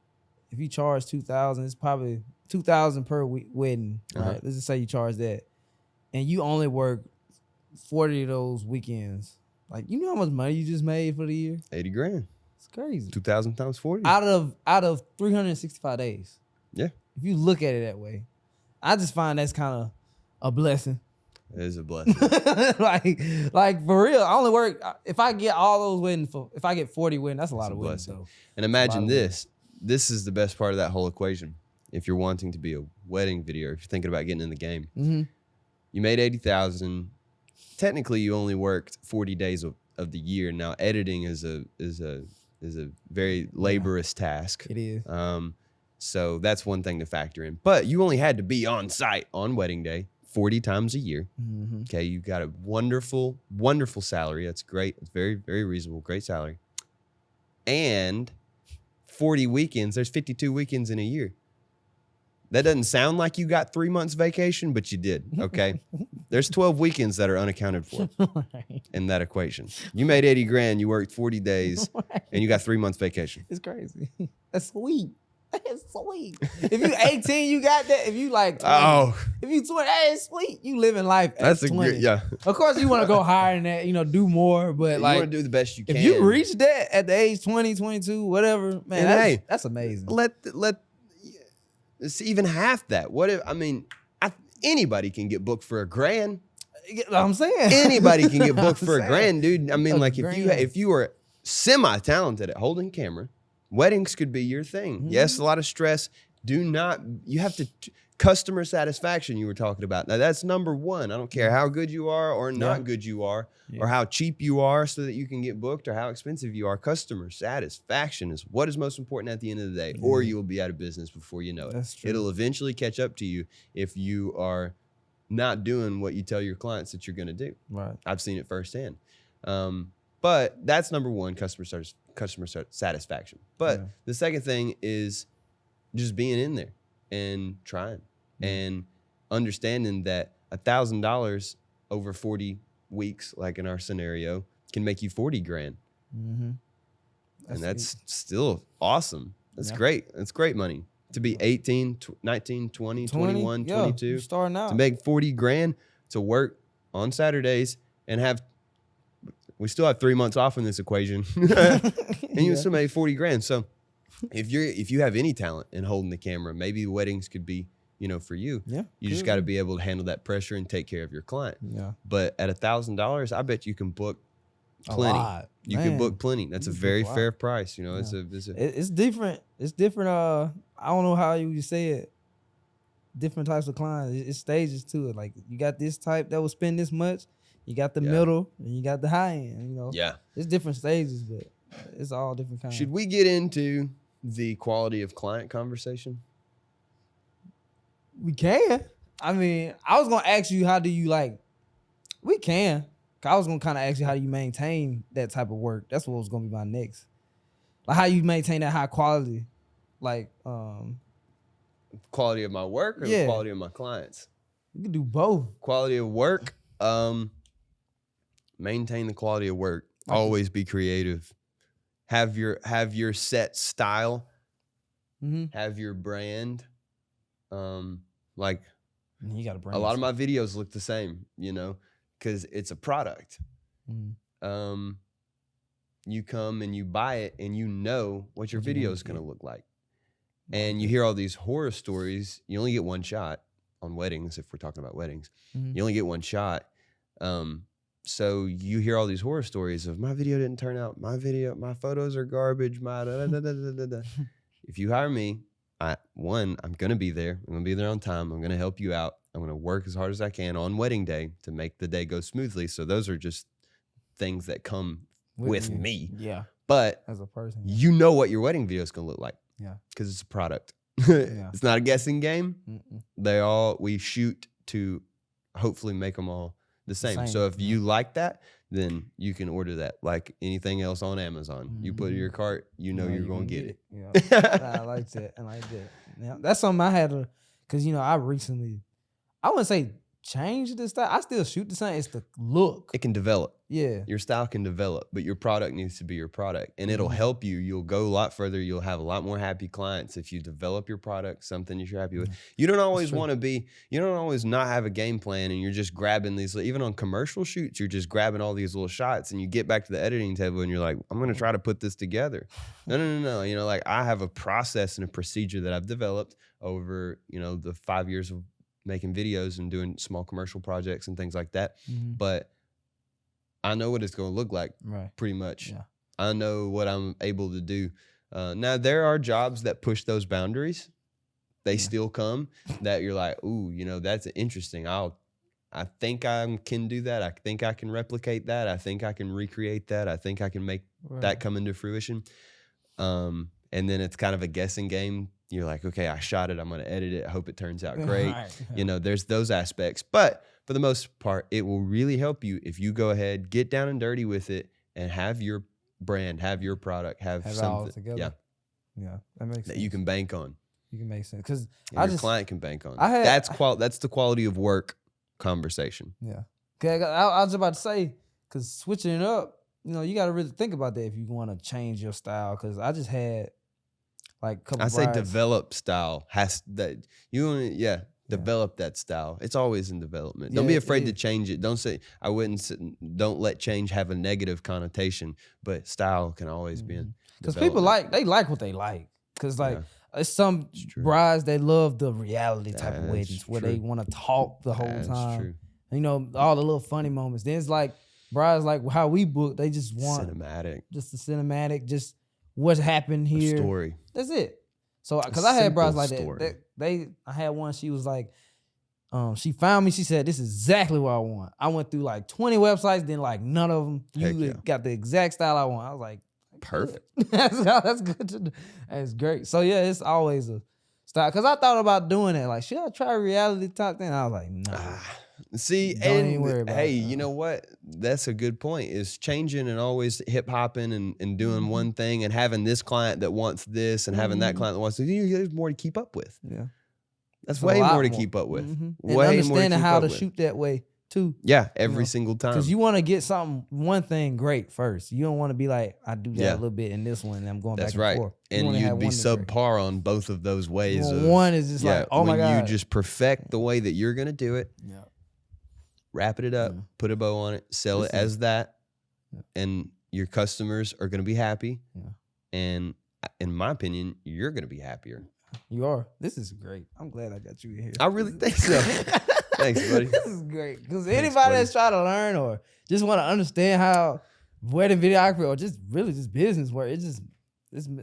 if you charge $2,000, it's probably $2,000 per wedding. Right? Let's just say you charge that, and you only work 40 of those weekends. Like, you know how much money you just made for the year? 80 grand. It's crazy. 2,000 times 40. Out of 365 days. Yeah. If you look at it that way, I just find that's kind of a blessing. It is a blessing. like for real, I only work, if I get all those weddings, if I get 40 weddings, that's a lot of weddings though. And imagine this is the best part of that whole equation. If you're wanting to be a wedding video, if you're thinking about getting in the game, you made 80,000. Technically, you only worked 40 days of the year. Now, editing is a very laborious task. It is. So that's one thing to factor in. But you only had to be on site on wedding day 40 times a year. Mm-hmm. Okay, you've got a wonderful, wonderful salary. That's great. It's very, very reasonable. Great salary. And 40 weekends. There's 52 weekends in a year. That doesn't sound like you got 3 months vacation, but you did, okay? There's 12 weekends that are unaccounted for in that equation. You made 80 grand, you worked 40 days, and you got 3 months vacation. It's crazy. That's sweet. That's sweet. If you 18, you got that. If you like 20, if you 20, that's sweet. You living life at That's 20. great, yeah. Of course, you want to go higher than that, you know, do more, but You like, want to do the best you can. if you reach that at the age 20, 22, whatever, man, that's amazing. Let it's even half that. What if, I mean, anybody can get booked for $1,000. I'm saying Anybody can get booked for $1,000, dude. I mean, like $1,000. if you are semi-talented at holding camera, weddings could be your thing. Mm-hmm. Yes, a lot of stress. You have to, customer satisfaction you were talking about. Now that's number one. I don't care how good you are or not good you are, or how cheap you are so that you can get booked, or how expensive you are. Customer satisfaction is what is most important at the end of the day, or you will be out of business before you know it. That's true. It'll eventually catch up to you if you are not doing what you tell your clients that you're going to do. Right. I've seen it firsthand. But that's number one, customer satisfaction. But the second thing is just being in there and trying and understanding that $1,000 over 40 weeks, like in our scenario, can make you 40 grand. Mm-hmm. And that's still awesome. That's great. That's great money. To be 18, 19, 20, 21, 22, starting out. to make 40 grand, to work on Saturdays and we still have 3 months off in this equation. And you still make 40 grand. So if you have any talent in holding the camera, maybe weddings could be, you know, for you. Yeah. You just got to be able to handle that pressure and take care of your client. Yeah. But at $1,000, I bet you can book plenty. You can book plenty. That's a very fair price. You know, it's different. It's different. I don't know how you say it. Different types of clients. It's stages to it. Like you got this type that will spend this much. You got the middle and you got the high end. You know. Yeah. It's different stages, but it's all different kinds. Should we get into the quality of client conversation? We can. I mean, I was gonna ask you, how do you like? We can. I was gonna kind of ask you, how do you maintain that type of work? That's what was gonna be my next. Like, how you maintain that high quality, like quality of my work or the quality of my clients? You can do both. Quality of work. Maintain the quality of work. Always be creative. Have your set style. Mm-hmm. Have your brand. Like you got a brand. A lot of my videos look the same, you know, because it's a product. Mm-hmm. You come and you buy it and you know what your video is going to look like. And you hear all these horror stories. You only get one shot on weddings, if we're talking about weddings. Mm-hmm. You only get one shot. So you hear all these horror stories of my video didn't turn out, my photos are garbage, my da-da-da-da-da-da. If you hire me, I'm going to be there. I'm going to be there on time. I'm going to help you out. I'm going to work as hard as I can on wedding day to make the day go smoothly. So those are just things that come with me. Yeah. But as a person, you know what your wedding video is going to look like. Yeah. Because it's a product. It's not a guessing game. We shoot to hopefully make them all the same. So if you like that, then you can order that like anything else on Amazon. You put it in your cart, you know you're going to get it. Yeah. I like that. Yeah, that's something I had to, because, you know, I wouldn't say change the style. I still shoot the same. It's the look. It can develop. Yeah. Your style can develop, but your product needs to be your product. And it'll help you. You'll go a lot further. You'll have a lot more happy clients if you develop your product, something that you're happy with. You don't always you don't always not have a game plan and you're just grabbing these, even on commercial shoots, you're just grabbing all these little shots and you get back to the editing table and you're like, I'm going to try to put this together. No. You know, like I have a process and a procedure that I've developed over, you know, the 5 years of making videos and doing small commercial projects and things like that. But I know what it's going to look like pretty much. Yeah. I know what I'm able to do. Now, there are jobs that push those boundaries. They still come that you're like, ooh, you know, that's interesting. I think I can do that. I think I can replicate that. I think I can recreate that. I think I can make that come into fruition. And then it's kind of a guessing game. you're like, okay, I shot it. I'm going to edit it. I hope it turns out great. Right. You know, there's those aspects. But for the most part, it will really help you if you go ahead, get down and dirty with it, and have your brand, have your product, have it all something together. Yeah, that makes that sense. you can bank on. You can make sense because And your client can bank on. I had- That's the quality of work conversation. Yeah. Okay, I was about to say, because switching it up, you know, you got to really think about that if you want to change your style. Because I just had like a couple. I say brides. develop style has that you want to develop that style. It's always in development. Don't be afraid to change it. Don't say I wouldn't. Don't let change have a negative connotation. But style can always be in. Because people like what they like. Because like it's some brides they love the reality type of weddings where they want to talk the whole time. True. You know, all the little funny moments. Then it's like brides like how we book. They just want just the cinematic, just what's happened here. A story. That's it. So because I had brides like that. I had one. She was like, she found me. She said, "This is exactly what I want." I went through like 20 websites. Then like none of them. You got the exact style I want. I was like, perfect. That's good to do. That's great. So yeah, it's always a style. Because I thought about doing it. Like, should I try a reality type thing? I was like, no. See, Don't even worry about it. You know what? That's a good point. Is changing and always hip hopping and doing one thing and having this client that wants this and having that client that wants this. There's more to keep up with. Yeah, that's way more to keep up with. And understanding how to shoot that way too. Yeah, every single time. Because you want to get one thing great first. You don't want to be like, I do that a little bit in this one and I'm going back and forth. And you'd be subpar on both of those ways. One is just like, oh my God. When you just perfect the way that you're going to do it. Yeah. Wrap it up, put a bow on it, sell it as that, and your customers are going to be happy. Yeah. And in my opinion, you're going to be happier. You are. This is great. I'm glad I got you in here. I really think so. Thanks, buddy. This is great. Because anybody that's trying to learn or just want to understand how wedding videography or just really just business work, this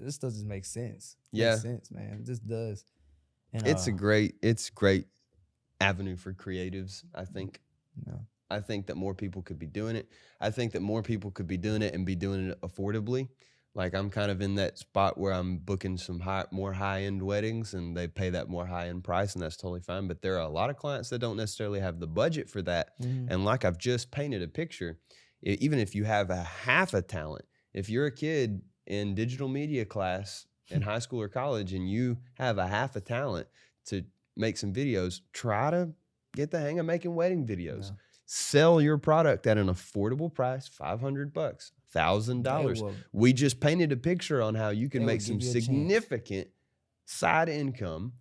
stuff just makes sense. Makes sense, man. It just does. And it's great avenue for creatives, I think. Yeah. I think that more people could be doing it. I think that more people could be doing it and be doing it affordably. Like I'm kind of in that spot where I'm booking some more high-end weddings and they pay that more high-end price and that's totally fine. But there are a lot of clients that don't necessarily have the budget for that. And like I've just painted a picture, even if you have a half a talent, if you're a kid in digital media class in high school or college and you have a half a talent to make some videos, try to get the hang of making wedding videos. Yeah. Sell your product at an affordable price, $500, $1,000. We just painted a picture on how you can make some significant side income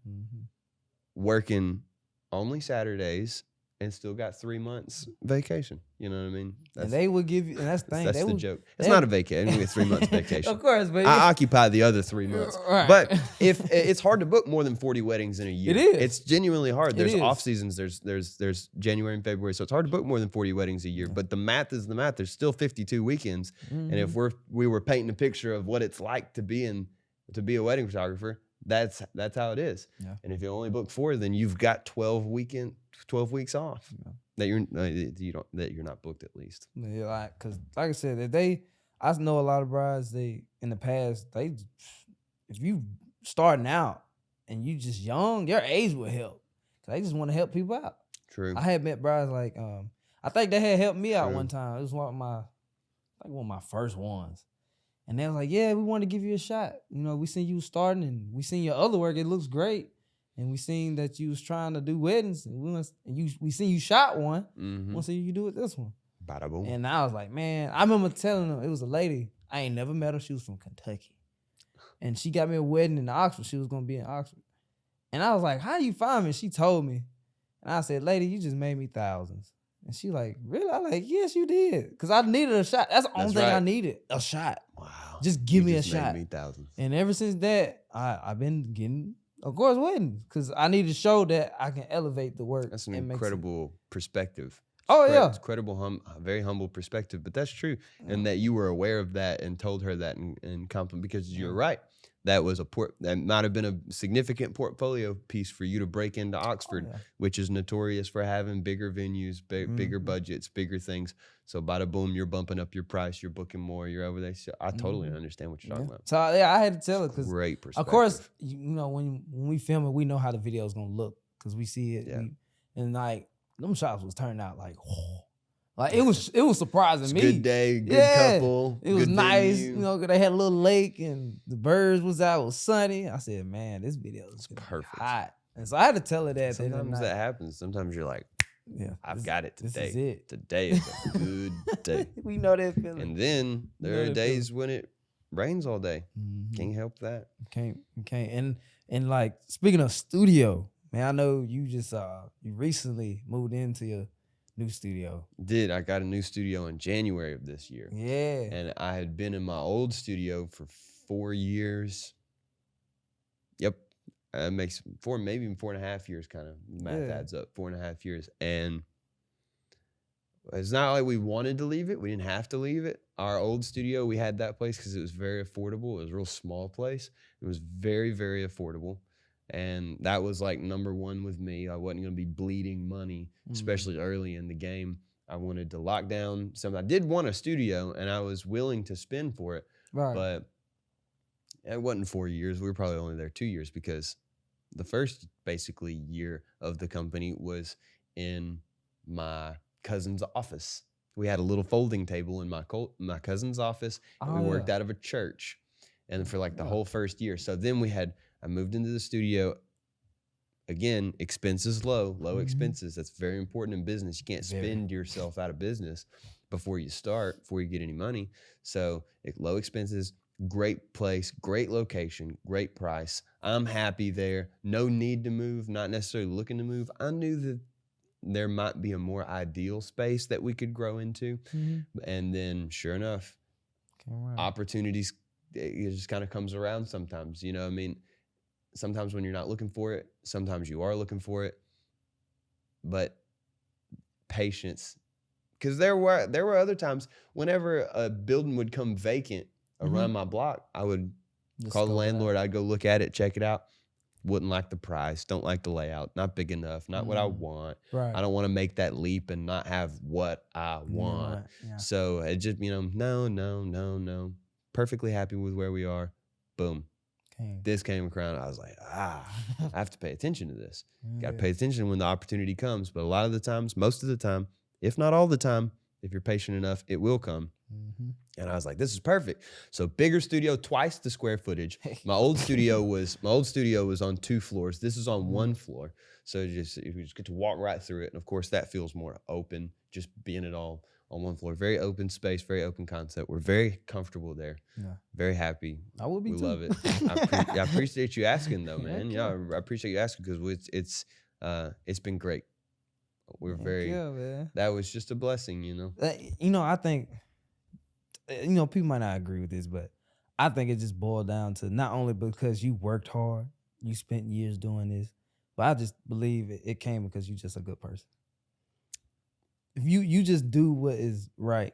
working only Saturdays and still got 3 months vacation. You know what I mean? And they would give you, and that's the thing. That's the joke. It's not a vacation. We get 3 months vacation. Of course, but I occupy the other 3 months. Right. But if it's hard to book more than 40 weddings in a year. It is. It's genuinely hard. There's off seasons. There's January and February, so it's hard to book more than 40 weddings a year. Yeah. But the math is the math. There's still 52 weekends, and if we were painting a picture of what it's like to be a wedding photographer, that's how it is. Yeah. And if you only book 4, then you've got 12 weeks off. Yeah. That you're not booked at least. Yeah, because like I said, I know a lot of brides. In the past, if you starting out and you just young, your age will help. Cause they just want to help people out. True. I had met brides like I think they had helped me out one time. It was one of my first ones. And they was like, yeah, we want to give you a shot. You know, we seen you starting and we seen your other work. It looks great. And we seen that you was trying to do weddings. And we seen you shot one. We want to see you do it this one. Bada boom. And I was like, man, I remember telling them, it was a lady. I ain't never met her. She was from Kentucky. And she got me a wedding in Oxford. She was going to be in Oxford. And I was like, how you find me? She told me. And I said, lady, you just made me thousands. And she like, really? I like, yes, you did. Because I needed a shot. That's the only thing I needed, a shot. Wow. Just give me a shot. Made me thousands. And ever since that, I've been getting, of course, weddings. Because I need to show that I can elevate the work. That's an incredible perspective. It's it's credible, very humble perspective. But that's true. And that you were aware of that and told her that and compliment, because you're right. that was that might have been a significant portfolio piece for you to break into Oxford, which is notorious for having bigger venues, bigger budgets, bigger things. So bada boom, you're bumping up your price, you're booking more, you're over there. So I totally understand what you're talking about. So yeah, I had to tell it because, great perspective. of course, you know, when we film it, we know how the video is gonna look because we see it. Yeah. And like them shots was turning out like, like it was surprising me. Good day, good couple. It was good nice. venue. You know, they had a little lake and the birds was out. It was sunny. I said, man, this video is perfect. hot. And so I had to tell her that. Sometimes that happens. Sometimes you're like, yeah, I've got it today. This is it. Today is a good day. We know that feeling. And then there are days when it rains all day. Can't help that. Can't. And like speaking of studio, man, I know you just you recently moved into your new studio. I got a new studio in January of this year. Yeah. And I had been in my old studio for 4 years. Yep. Makes maybe 4.5 years, kind of math adds up. 4.5 years. And it's not like we wanted to leave it. We didn't have to leave it. Our old studio, we had that place because it was very affordable. It was a real small place. It was very, very affordable. And that was like number one with me. I wasn't going to be bleeding money, especially early in the game. I wanted to lock down something. I did want a studio, and I was willing to spend for it. Right. But it wasn't 4 years. We were probably only there 2 years because the first basically year of the company was in my cousin's office. We had a little folding table in my cousin's office, and we worked out of a church. And for like the whole first year. So then I moved into the studio. Again, expenses low expenses. That's very important in business. You can't spend yourself out of business before you get any money. So low expenses, great place, great location, great price. I'm happy there. No need to move, not necessarily looking to move. I knew that there might be a more ideal space that we could grow into. And then sure enough, opportunities, it just kind of comes around sometimes. You know, I mean, sometimes when you're not looking for it, sometimes you are looking for it. But patience, because there were other times whenever a building would come vacant around my block, I would call the landlord. I'd go look at it, check it out. Wouldn't like the price, don't like the layout, not big enough, not what I want. Right. I don't want to make that leap and not have what I want. So it just, no. Perfectly happy with where we are. Boom. This came around. I was like, I have to pay attention to this. Got to pay attention when the opportunity comes. But a lot of the times, most of the time, if not all the time, if you're patient enough, it will come. And I was like, this is perfect. So bigger studio, twice the square footage. My old studio was on 2 floors. This is on 1 floor. So you just get to walk right through it. And of course, that feels more open, just being it all on 1 floor. Very open space, very open concept. We're very comfortable there. Yeah. Very happy. I will be too. We love it. I appreciate you asking though, man. Yeah, I appreciate you asking because it's been great. We're man. That was just a blessing, you know. I think, people might not agree with this, but I think it just boiled down to not only because you worked hard, you spent years doing this, but I just believe it came because you're just a good person. If you just do what is right,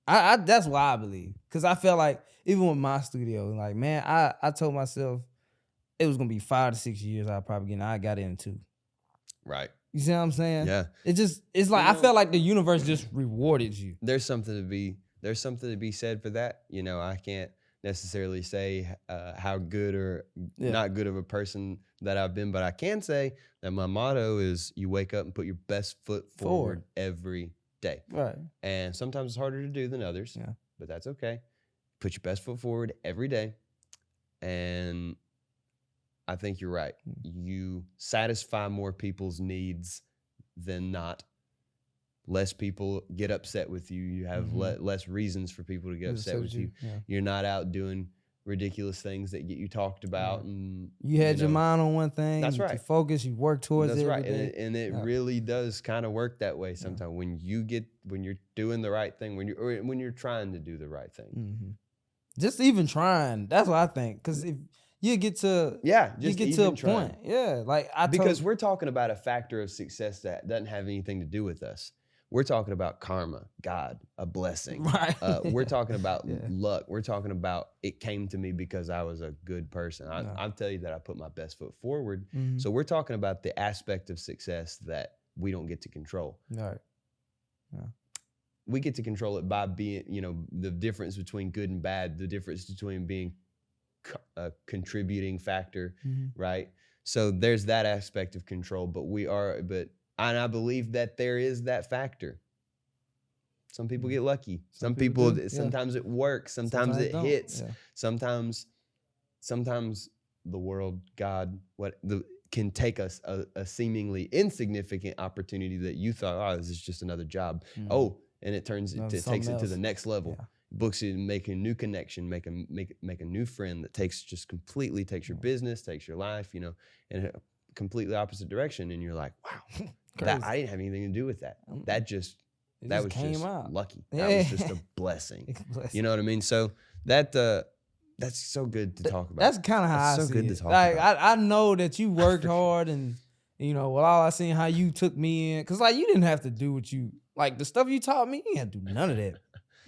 I that's why I believe. Because I felt like even with my studio, like, man, I told myself it was gonna be 5 to 6 years I'd probably get in. I got in 2. Right. You see what I'm saying? Yeah. It's like I felt like the universe just rewarded you. There's something to be said for that. I can't necessarily say how good or not good of a person that I've been, but I can say that my motto is you wake up and put your best foot forward every day. Right. And sometimes it's harder to do than others, but that's okay. Put your best foot forward every day. And I think you're right. You satisfy more people's needs than not. Less people get upset with you. You have less reasons for people to get upset with you. Yeah. You're not out doing ridiculous things that get you talked about. And you had your mind on one thing. That's right. You focus. You work towards it. That's right. And it really does kind of work that way sometimes when you're doing the right thing, when you're trying to do the right thing. Just even trying. That's what I think. Because if you get to a point. Yeah. Like because we're talking about a factor of success that doesn't have anything to do with us. we're talking about karma, God, a blessing. Right. We're talking about Yeah. luck. We're talking about it came to me because I was a good person. Yeah. I'll tell you that I put my best foot forward. Mhm. So we're talking about the aspect of success that we don't get to control. Right. Yeah. We get to control it by being, the difference between good and bad, the difference between being a contributing factor, Mhm. right? So there's that aspect of control, and I believe that there is that factor. Some people get lucky. Some people do, yeah. sometimes it works. Sometimes it don't. hits. Yeah. Sometimes the world, God, can take us a seemingly insignificant opportunity that you thought, oh, this is just another job. Mhm. Oh, and it takes it to the else. next level. Yeah. Books you, make a new connection, make a new friend that takes your business, takes your life, in a completely opposite direction. And you're like, wow, that I didn't have anything to do with that. That was came just out. lucky. Yeah. That was just a blessing. You know what I mean? So that's so good to talk about. That's kind of how I so see good it. to talk like, about. I know that you worked hard and, well, all I seen how you took me in. Because, like, you didn't have to do what you, like, the stuff you taught me, you didn't have to do none of that.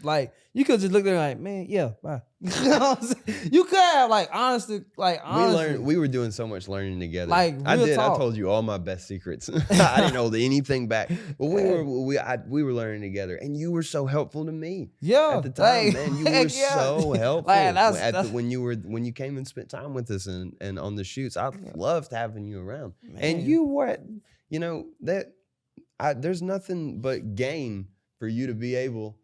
Like, you could just look at it like, man, yeah, bye. You know what I'm saying? You could have, honestly. We were doing so much learning together. Like, real talk. I told you all my best secrets. I didn't hold anything back. But we were learning together, and you were so helpful to me. Yeah, At the time, man, you were so helpful. When you came and spent time with us and on the shoots, I loved having you around. Man. And you were, there's nothing but gain for you to be able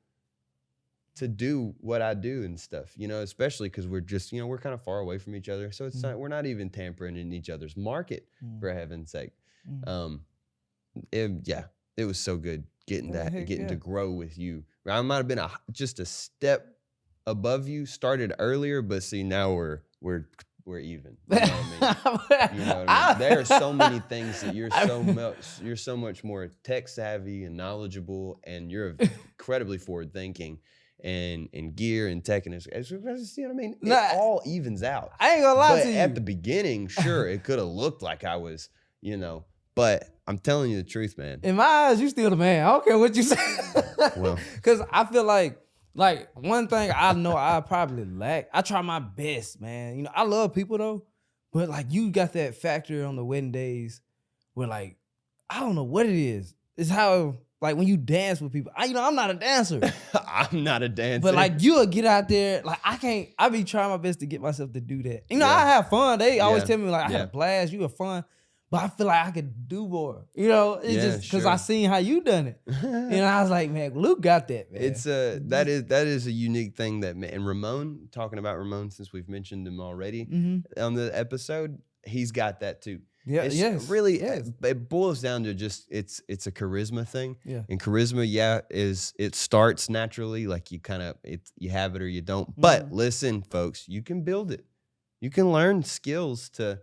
to do what I do and stuff, especially because we're just, we're kind of far away from each other. So it's not, we're not even tampering in each other's market, for heaven's sake. It was so good getting to grow with you. I might have been just a step above you, started earlier, but see, now we're even. You know what I mean? There are so many things that you're so much more tech savvy and knowledgeable, and you're incredibly forward thinking. And gear and tech and you know what I mean? It all evens out. I ain't gonna lie to you. At the beginning, sure, it could have looked like I was, but I'm telling you the truth, man. In my eyes, you still the man. I don't care what you say. Well, because I feel like one thing I know I probably lack. I try my best, man. I love people though, but you got that factor on the wedding days where I don't know what it is. It's how. When you dance with people, I'm not a dancer. I'm not a dancer. But you'll get out there. I be trying my best to get myself to do that. I have fun. They always tell me I had a blast. You were fun. But I feel like I could do more. It's just because I seen how you done it. And I was like, man, Luke got that, man. It's that is a unique thing that, and Ramon, talking about Ramon since we've mentioned him already on the episode, he's got that too. Yeah, it boils down to just it's a charisma thing. Yeah. And charisma, it starts naturally, you have it or you don't. But listen, folks, you can build it. You can learn skills to,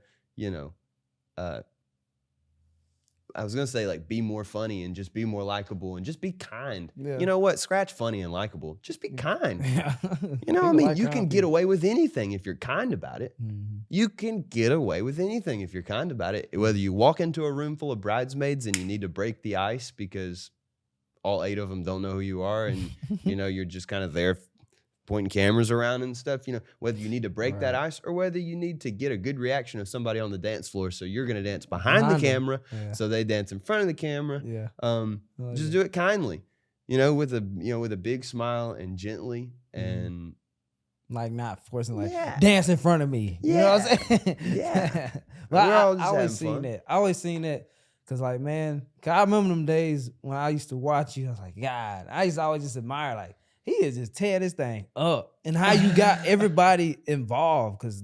I was gonna say be more funny and just be more likable and just be kind. Yeah. You know what? Scratch funny and likable. Just be kind. Yeah. You can get away with anything if you're kind about it. Mm-hmm. You can get away with anything if you're kind about it. Whether you walk into a room full of bridesmaids and you need to break the ice because all 8 of them don't know who you are, and you're just kind of there pointing cameras around and stuff, whether you need to break that ice or whether you need to get a good reaction of somebody on the dance floor. So you're going to dance behind the camera. Yeah. So they dance in front of the camera. Yeah. Just do it kindly, with a big smile and gently and not forcing dance in front of me. Yeah. You know what I'm saying? Yeah. But I always seen that. I always seen that. Cause man, I remember them days when I used to watch you. I was like, God, I used to always just admire he is just tear this thing up, and how you got everybody involved, cause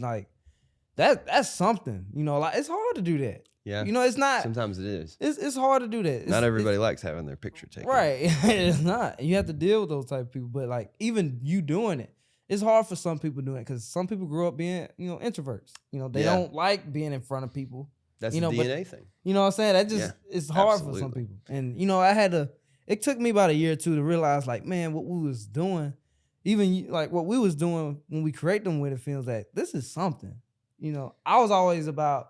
that's something, it's hard to do that. Yeah, it's not. Sometimes it is. It's hard to do that. Not everybody likes having their picture taken. Right, it's not. You have to deal with those type of people, but even you doing it, it's hard for some people doing it because some people grew up being introverts. They don't like being in front of people. That's a DNA thing. You know what I'm saying? That just it's hard for some people, and I had to. It took me about a year or two to realize, man, what we was doing, even what we was doing when we create them wedding films, that this is something. I was always about,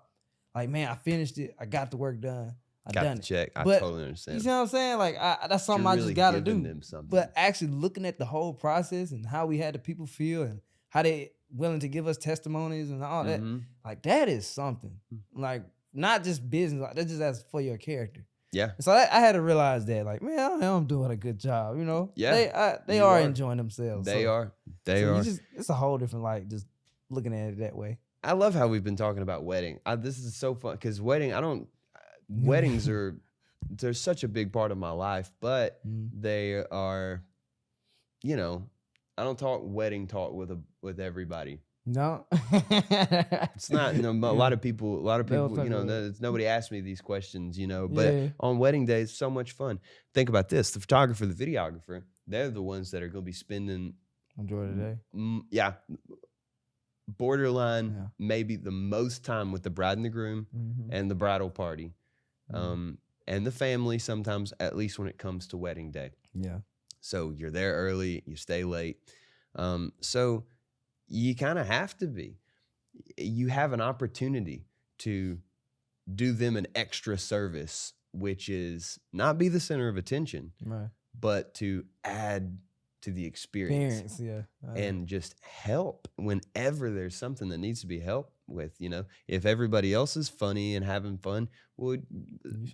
man, I finished it, I got the work done. I Got done the it. check. I But totally you understand. see what I'm saying? Like that's something You're I really just gotta giving do. them something. But actually looking at the whole process and how we had the people feel and how they willing to give us testimonies and all that, like that is something. Like not just business, like that's just as for your character. Yeah. And so I had to realize that, like, man, I'm doing a good job, you know. Yeah, They you are are. enjoying themselves. They so, are. They so are. you just it's a whole different like just looking at it that way. I love how we've been talking about wedding. This is so fun because weddings they're such a big part of my life, but they are, you know, I don't talk wedding talk with everybody. No, It's not. A lot of people. You know, nobody asks me these questions. You know, but on wedding day, it's so much fun. Think about this: the photographer, the videographer, they're the ones that are going to be spending majority of the day. Yeah, borderline maybe the most time with the bride and the groom and the bridal party, and the family. Sometimes, at least when it comes to wedding day. Yeah. So you're there early, you stay late. So you kind of have to be. You have an opportunity to do them an extra service, which is not be the center of attention, but to add to the experience. And just help whenever there's something that needs to be helped with. You know, if everybody else is funny and having fun, would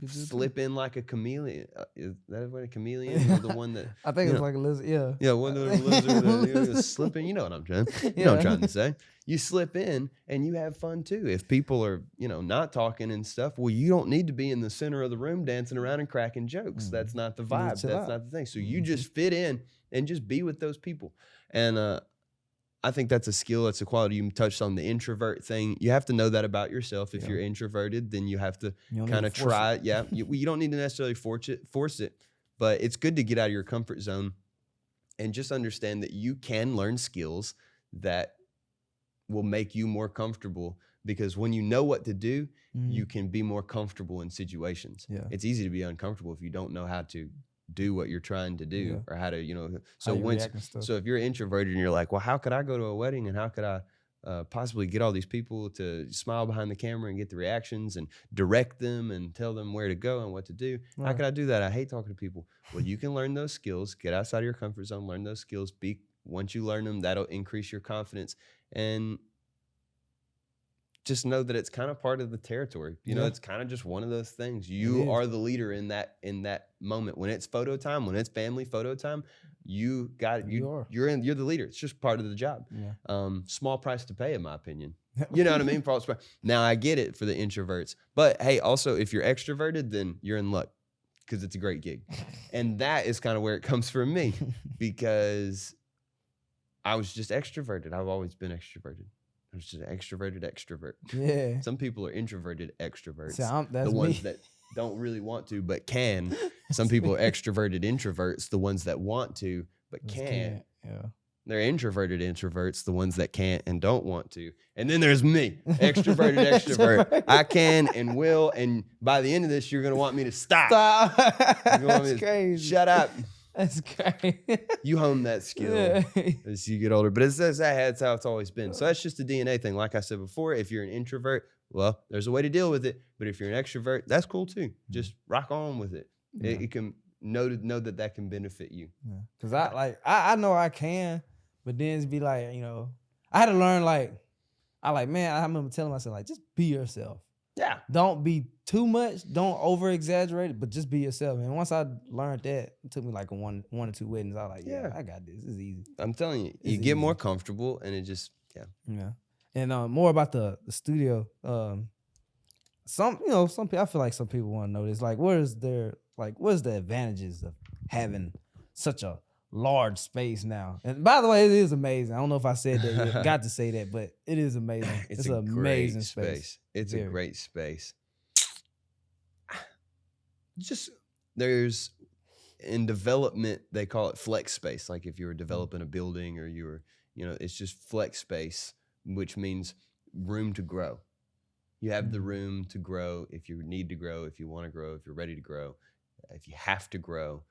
slip in like a chameleon. Is that what a chameleon? Or the one that I think it's like a lizard. Yeah, one of the lizard slip in. You know what I'm trying. You know what I'm trying to say. You slip in and you have fun too. If people are, you know, not talking and stuff, well, you don't need to be in the center of the room dancing around and cracking jokes. That's not the vibe. That's not the thing. So you just fit in and just be with those people. And I think that's a skill. That's a quality. You touched on the introvert thing. You have to know that about yourself. If you're introverted, then you have to kind of try it. Yeah, you don't need to necessarily force it, but it's good to get out of your comfort zone and just understand that you can learn skills that will make you more comfortable, because when you know what to do, you can be more comfortable in situations. It's easy to be uncomfortable if you don't know how to do what you're trying to do or how to, you know, so if you're introverted and you're like, well, how could I go to a wedding and how could I possibly get all these people to smile behind the camera and get the reactions and direct them and tell them where to go and what to do? How could I do that? I hate talking to people. Well, you can learn those skills, get outside of your comfort zone, learn those skills. Once you learn them, that'll increase your confidence, and just know that it's kind of part of the territory. You know, it's kind of just one of those things. You are the leader in that moment. When it's photo time, when it's family photo time, you're the leader. It's just part of the job. Small price to pay, in my opinion. You know what I mean? Now I get it for the introverts, but hey, also if you're extroverted, then you're in luck, because it's a great gig. And that is kind of where it comes from me, because I was just extroverted. I've always been extroverted. I was just an extroverted extrovert. Yeah. Some people are introverted extroverts. That's the ones that don't really want to but can. Some people are extroverted introverts, the ones that want to but can't. Yeah. They're introverted introverts, the ones that can't and don't want to. And then there's me, extroverted extrovert. I can and will, and by the end of this, you're going to want me to stop. That's crazy. Shut up. That's crazy. You hone that skill as you get older. But that's how it's always been. So that's just a DNA thing. Like I said before, if you're an introvert, well, there's a way to deal with it. But if you're an extrovert, that's cool too. Just rock on with it. It can know that can benefit you. Because I know I can, but then it's be like, you know, I had to learn, like, I remember telling myself, like, just be yourself. Yeah. Don't be too much. Don't over exaggerate it, but just be yourself. And once I learned that, it took me like one or two weddings. I was like, yeah, I got this. This is easy. I'm telling you, you get more comfortable, and it just yeah. And more about the studio. Some people, I feel like some people want to know this. Like, what is the advantages of having such a large space now? And by the way, it is amazing. I don't know if I said that yet. Got to say that, but it is amazing. It's an amazing space. It's a great space. Just there's in development, they call it flex space. Like if you were developing a building or you were, it's just flex space, which means room to grow. You have the room to grow if you need to grow, if you want to grow, if you're ready to grow, if you have to grow,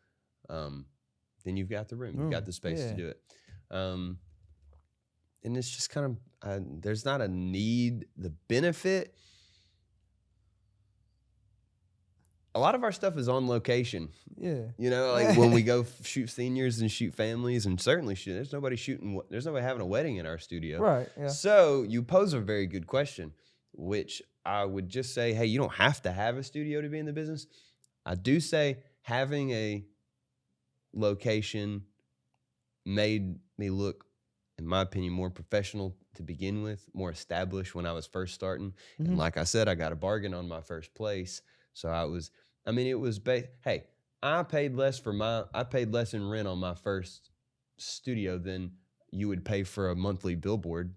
then you've got the room. You've got the space to do it. And it's just kind of, there's not a need. The benefit, lot of our stuff is on location. Yeah. You know, like when we go shoot seniors and shoot families, and certainly shoot, there's nobody having a wedding in our studio. Right. Yeah. So you pose a very good question, which I would just say, hey, you don't have to have a studio to be in the business. I do say having a location made me look, in my opinion, more professional to begin with, more established when I was first starting. And like I said, I got a bargain on my first place. So hey, I paid less in rent on my first studio than you would pay for a monthly billboard.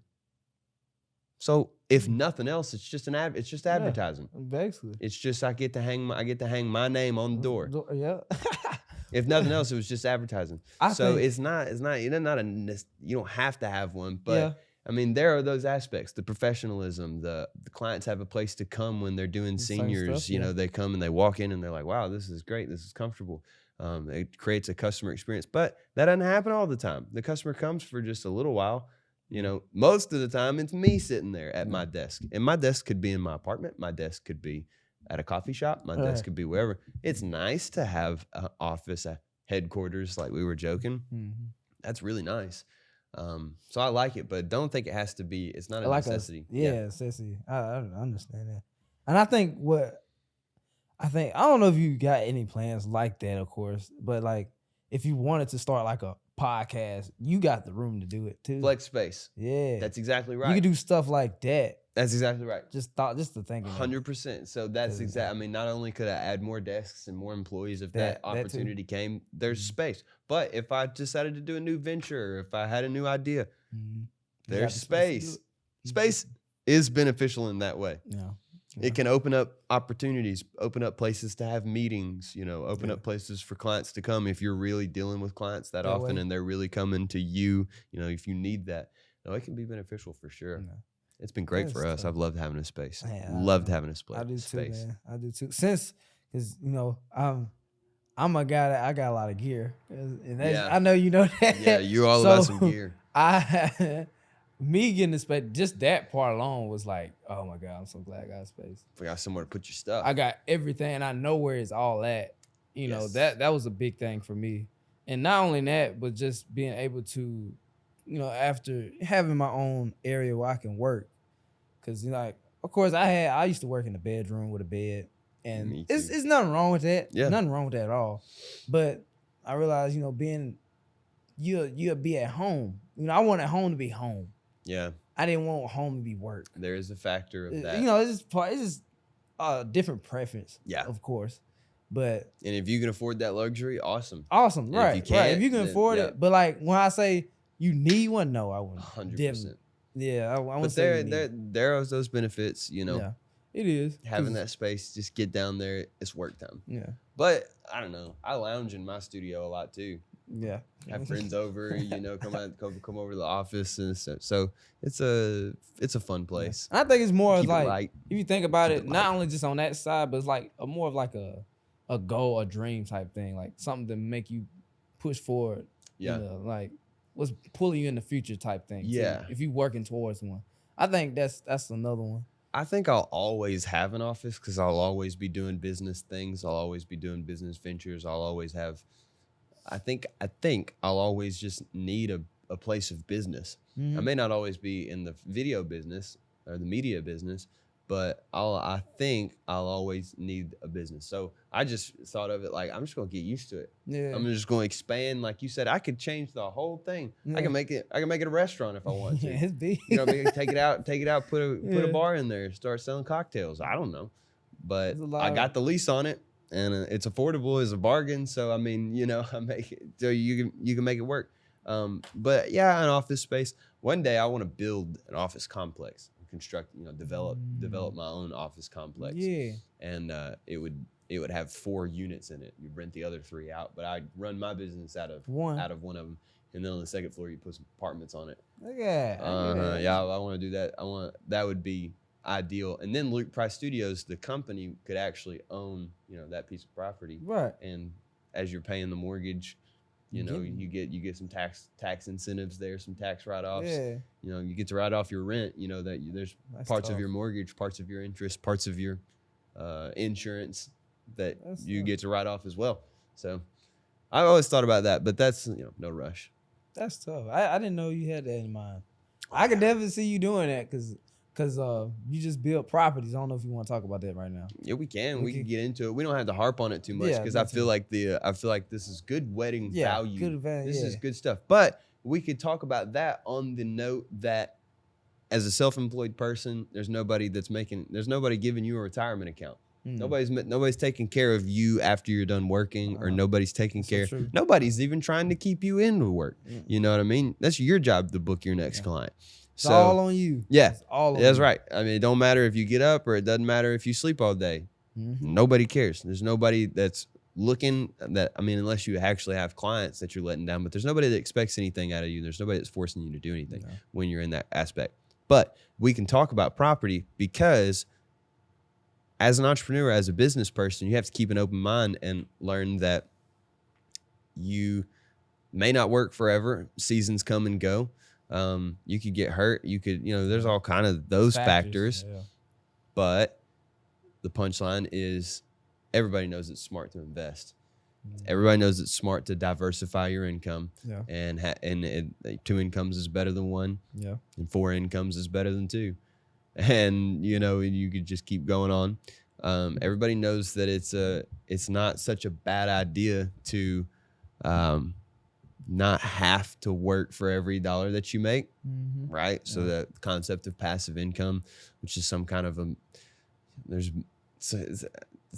So if nothing else, it's just advertising. Basically. It's just I get to hang my name on the door. Yeah. If nothing else, it was just advertising. You don't have to have one, but Yeah. I mean, there are those aspects, the professionalism, the clients have a place to come when they're doing seniors, stuff, they come and they walk in and they're like, wow, this is great. This is comfortable. It creates a customer experience, but that doesn't happen all the time. The customer comes for just a little while. Most of the time it's me sitting there at my desk, and my desk could be in my apartment. My desk could be at a coffee shop. My desk could be wherever. It's nice to have an office, a headquarters, like we were joking. Mm-hmm. That's really nice. So I like it, but don't think it has to be. It's not a necessity. Necessity. I understand that, and I don't know if you got any plans like that, of course, but like if you wanted to start like a podcast, you got the room to do it too. Flex space. Yeah, that's exactly right. You can do stuff like that. That's exactly right. Just to think. 100%. So that's exactly. I mean, not only could I add more desks and more employees if that opportunity came, there's space. But if I decided to do a new venture, or if I had a new idea, there's space. Space is beneficial in that way. Yeah. It can open up opportunities, open up places to have meetings, open up places for clients to come if you're really dealing with clients that often and they're really coming to you, if you need that. It can be beneficial for sure. Yeah. It's been great for us. I've loved having a space. Loved having a space. I do too, man. I do too. Because, I'm a guy that I got a lot of gear. And I know you know that. Yeah, you're all about some gear. Me getting the space, just that part alone was like, oh my God, I'm so glad I got space. We got somewhere to put your stuff. I got everything, and I know where it's all at. That was a big thing for me. And not only that, but just being able to, after having my own area where I can work. Because, of course, I used to work in the bedroom with a bed. And it's nothing wrong with that. Yeah. Nothing wrong with that at all. But I realized, you'll be at home. I wanted home to be home. Yeah. I didn't want home to be work. There is a factor of that. It's just a different preference. Yeah. Of course. And if you can afford that luxury, awesome. Awesome. And right. If you can afford it. But like when I say you need one, no, I wouldn't. 100%. Yeah. But there are those benefits, Yeah. It is. Having that space, just get down there, it's work time. Yeah. But I don't know. I lounge in my studio a lot too. Yeah. Have friends over, come over to the office and stuff. So it's a fun place. Yeah. I think it's more like if you think about it, not only just on that side, but it's like more of like a goal, a dream type thing, like something to make you push forward. Yeah. Like what's pulling you in the future type thing. Yeah. Too, if you're working towards one. I think that's another one. I think I'll always have an office because I'll always be doing business things. I'll always be doing business ventures. I'll always have. I think I'll always just need a place of business. Mm-hmm. I may not always be in the video business or the media business, but I think I'll always need a business. So I just thought of it like I'm just gonna get used to it. Yeah. I'm just gonna expand, like you said. I could change the whole thing. Yeah. I can make it a restaurant if I want to. Yeah, it's big. Take it out, put a bar in there, start selling cocktails. I don't know, but I got the lease on it. And it's affordable as a bargain, so I mean, I make it so you can make it work. But yeah, an office space. One day I want to build an office complex, construct, develop my own office complex. Yeah. And it would have 4 units in it. You rent the other 3 out, but I run my business out of one of them. And then on the second floor you put some apartments on it. Okay. Yeah, I want to do that. That would be ideal. And then Luke Price Studios, the company, could actually own that piece of property, right? And as you're paying the mortgage, you get some tax incentives there, some tax write-offs. Yeah. You get to write off your rent. There's parts of your mortgage, parts of your interest, parts of your insurance that That's you tough. get to write off as well. So I've always thought about that, but that's, no rush. That's tough. I didn't know you had that in mind. I could definitely see you doing that because you just build properties. I don't know if you want to talk about that right now. Yeah, we can. We can get into it. We don't have to harp on it too much Yeah, because not I feel like this is good wedding value. Good value. This is good stuff. But we could talk about that on the note that as a self-employed person, there's nobody giving you a retirement account. Nobody's taking care of you after you're done working, or nobody's taking care. So nobody's even trying to keep you into work. You know what I mean? That's your job to book your next client. It's all on you. Yeah, it's all on that's you. right. I mean, it don't matter if you get up, or it doesn't matter if you sleep all day. Nobody cares. There's nobody that's looking unless you actually have clients that you're letting down, but there's nobody that expects anything out of you. There's nobody that's forcing you to do anything when you're in that aspect. But we can talk about property because as an entrepreneur, as a business person, you have to keep an open mind and learn that you may not work forever. Seasons come and go. You could get hurt. You could, there's all kind of those factors. Yeah. But the punchline is everybody knows it's smart to invest. Everybody knows it's smart to diversify your income. Yeah. And 2 incomes is better than 1. Yeah. And 4 incomes is better than 2. And you could just keep going on. Everybody knows that it's not such a bad idea to not have to work for every dollar that you make, right? Yeah. So the concept of passive income, which is some kind of it's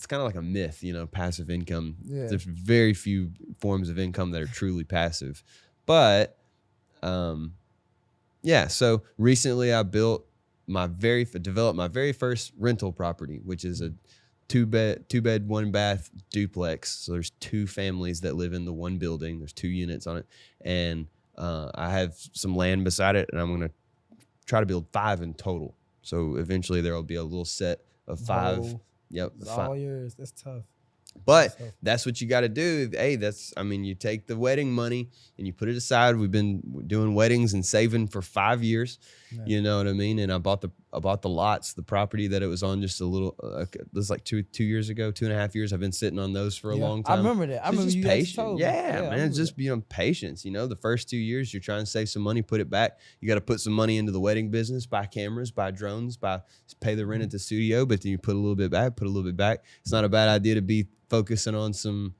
kind of like a myth, passive income. Yeah. There's very few forms of income that are truly passive. But so recently I developed my very first rental property, which is a 2-bed, 1-bath duplex. So there's 2 families that live in the one building. There's 2 units on it. And I have some land beside it, and I'm going to try to build 5 in total. So eventually there will be a little set of 5. Yep. It's all yours. That's tough. But that's what you got to do. Hey, you take the wedding money and you put it aside. We've been doing weddings and saving for 5 years. Yeah. You know what I mean? And I bought the lots, the property that it was on just a little, this was like 2 years ago, 2.5 years. I've been sitting on those for a long time. I remember that. I remember just you patient. Yeah, man. It's just patience. The first 2 years you're trying to save some money, put it back. You got to put some money into the wedding business, buy cameras, buy drones, pay the rent at the studio, but then you put a little bit back. It's not a bad idea to be focusing on some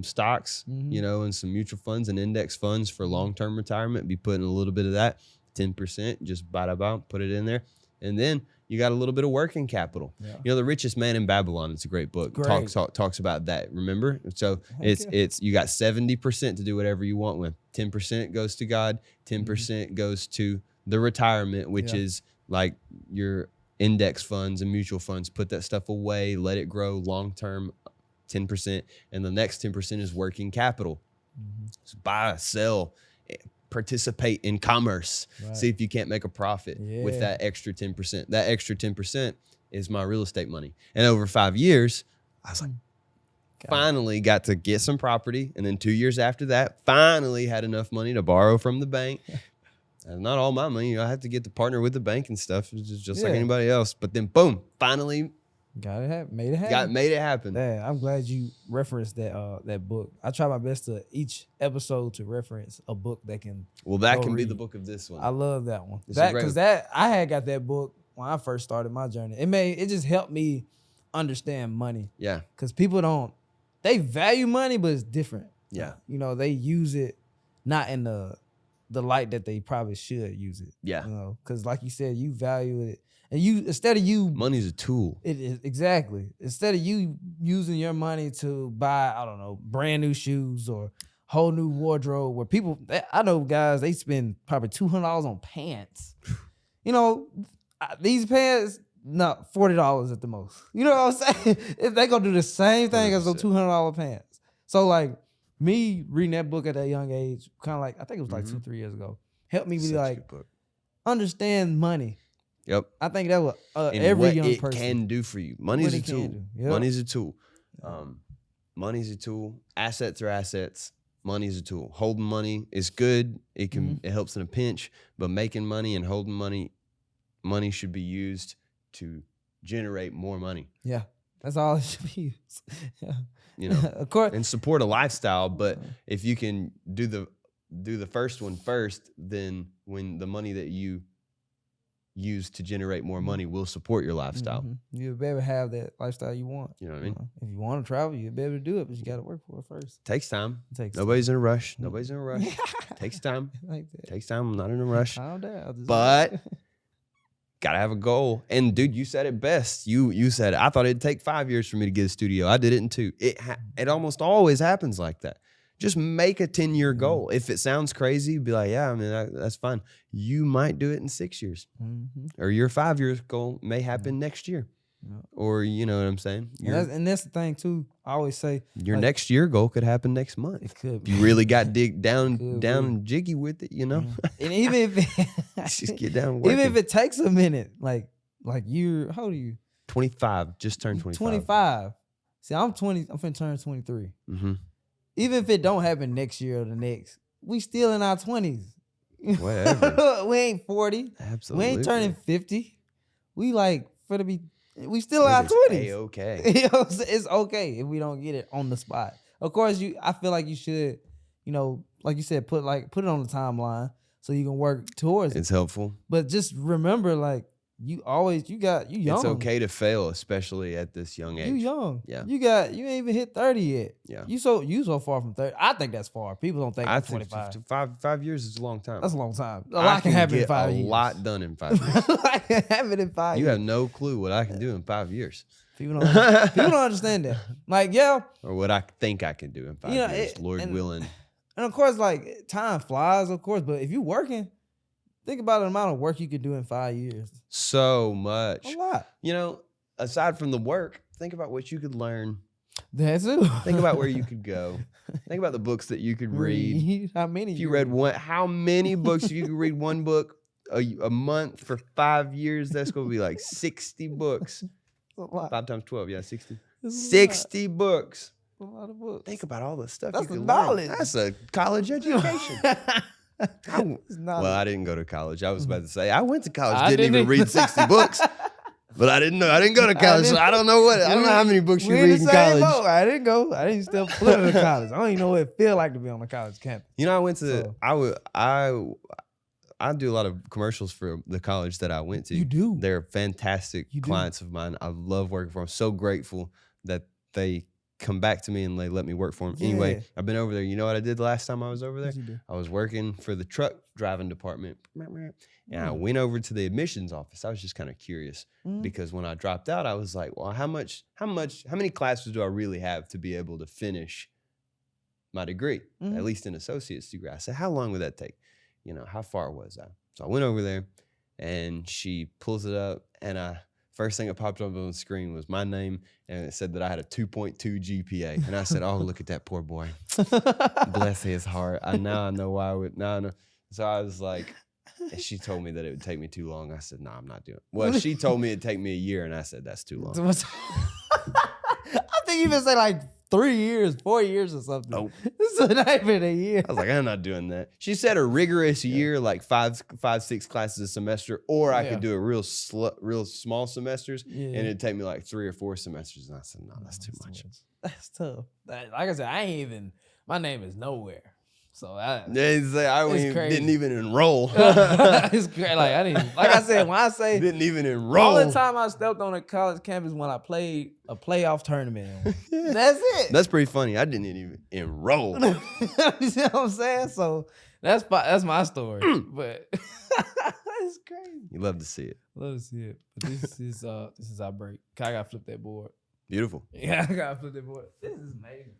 stocks, and some mutual funds and index funds for long-term retirement. Be putting a little bit of that, 10%, just put it in there. And then you got a little bit of working capital. Yeah. The Richest Man in Babylon. It's a great book. Talks about that. Remember? So it's you got 70% to do whatever you want with. 10% goes to God. 10% goes to the retirement, which is like your index funds and mutual funds. Put that stuff away, let it grow long term, 10%, and the next 10% is working capital. So buy, sell, participate in commerce. See if you can't make a profit with that extra 10%. That extra 10% is my real estate money. And over 5 years, I was like, finally got to get some property, and then 2 years after that, finally had enough money to borrow from the bank. Not all my money. I had to get to partner with the bank and stuff. It's just like anybody else. But then, boom, finally got it happen. Made it happen. Yeah, I'm glad you referenced that book. I try my best to each episode to reference a book that can. Well, that can be the book of this one. I love that one. I had got that book when I first started my journey. It just helped me understand money. Yeah, because people they value money, but it's different. Yeah, they use it not in the light that they probably should use it. Yeah. Because like you said, you value it. And money's a tool. It is, exactly. Instead of you using your money to buy, I don't know, brand new shoes or whole new wardrobe, where I know guys, they spend probably $200 on pants. These pants, no, $40 at the most. You know what I'm saying? If they gonna do the same thing 100%. As those $200 pants. So like, me reading that book at that young age, kind of like, I think it was like 2-3 years ago, helped me be understand money. Yep. I think that was every young person. What it can do for you. Money's a tool. Yep. Money's a tool. Money's a tool. Assets are assets. Money's a tool. Holding money is good. It helps in a pinch, but making money and holding money should be used to generate more money. Yeah. That's all it should be used. You know, of course. and support a lifestyle. But if you can do the first one first, then when the money that you use to generate more money will support your lifestyle. You'll be able to have that lifestyle you want. You know what I mean? If you want to travel, you'll be able to do it, but you got to work for it first. Takes time. Takes Nobody's in a rush. Nobody's in a rush. Takes time. Takes time. I'm not in a rush. Calm down. But gotta have a goal. And dude, you said it best. You said it. I thought it'd take 5 years for me to get a studio. I did it in 2. It almost always happens like that. Just make a 10-year goal. If it sounds crazy, be like, yeah, I mean, that's fine. You might do it in 6 years. Or your 5 years goal may happen next year. Or you know what I'm saying? And that's the thing too. I always say your next year goal could happen next month. It could be. You really got dig down and jiggy with it, you know? And even if just get down working. even if it takes a minute, like you're, how old are you? 25, just turned 25. 25. See, I'm 20, I'm finna turn 23. Even if it don't happen next year or the next, we still in our 20s. Whatever. We ain't 40. Absolutely. We ain't turning 50. We like for to be. We still in our 20s. Okay. It's okay if we don't get it on the spot. Of course, I feel like you should, you know, like you said, put it on the timeline so you can work towards it. It's helpful. But just remember, like, you young. It's okay to fail, especially at this young age. You young. Yeah. You ain't even hit 30 yet. Yeah. You so far from 30. I think that's far. People don't think 25. 5 years is a long time. That's a long time. A lot can happen in 5 years. A lot done in 5 years. A lot can happen in 5 years. You have no clue what I can do in 5 years. People don't understand that. Like, yeah. Or what I think I can do in 5 years, Lord willing. And of course, like, time flies, of course. But if you're working, think about the amount of work you could do in 5 years. So much. A lot. You know, aside from the work, think about what you could learn. That's it. Think about where you could go. Think about the books that you could read. How many? If you read one, how many books? If you could read one book a month for 5 years, that's going to be like 60 books. A lot. 5 times 12, yeah, 60. 60 books. A lot of books. Think about all the stuff That's you could knowledge. learn. That's a college education. Well, I didn't go to college. I was about to say I went to college, didn't even read 60 books, but I didn't go to college, so I don't know how many books you read in college. I didn't go. I didn't still flip to college. I don't even know what it feel like to be on the college campus. You know, I went to I do a lot of commercials for the college that I went to. You do. They're fantastic clients of mine. I love working for them. So grateful that they come back to me and they let me work for them. Yeah. Anyway, I've been over there. You know what I did the last time I was over there? What you do? I was working for the truck driving department. And I went over to the admissions office. I was just kind of curious because when I dropped out, I was like, well, how many classes do I really have to be able to finish my degree, at least an associate's degree? I said, how long would that take? You know, how far was I? So I went over there and she pulls it up and first thing that popped up on the screen was my name, and it said that I had a 2.2 GPA. And I said, oh, look at that poor boy. Bless his heart. Now I know why I would. Now I know. So I was like, and she told me that it would take me too long. I said, no, I'm not doing it. Well, she told me it'd take me a year, and I said, that's too long. I think you even say like 3 years, 4 years or something. Nope. This is not even a year. I was like, I'm not doing that. She said a rigorous year, like 6 classes a semester, or I could do a real small semesters, and it'd take me like 3 or 4 semesters. And I said, no, that's too much. That's tough. Like I said, my name is nowhere. So didn't even enroll. It's great. Like I said, when I say didn't even enroll. All the time I stepped on a college campus when I played a playoff tournament. That's it. That's pretty funny. I didn't even enroll. You see what I'm saying? So that's my story. But it's crazy. You love to see it. Love to see it. But this is our break. I gotta flip that board. Beautiful. Yeah, I gotta flip that board. This is amazing.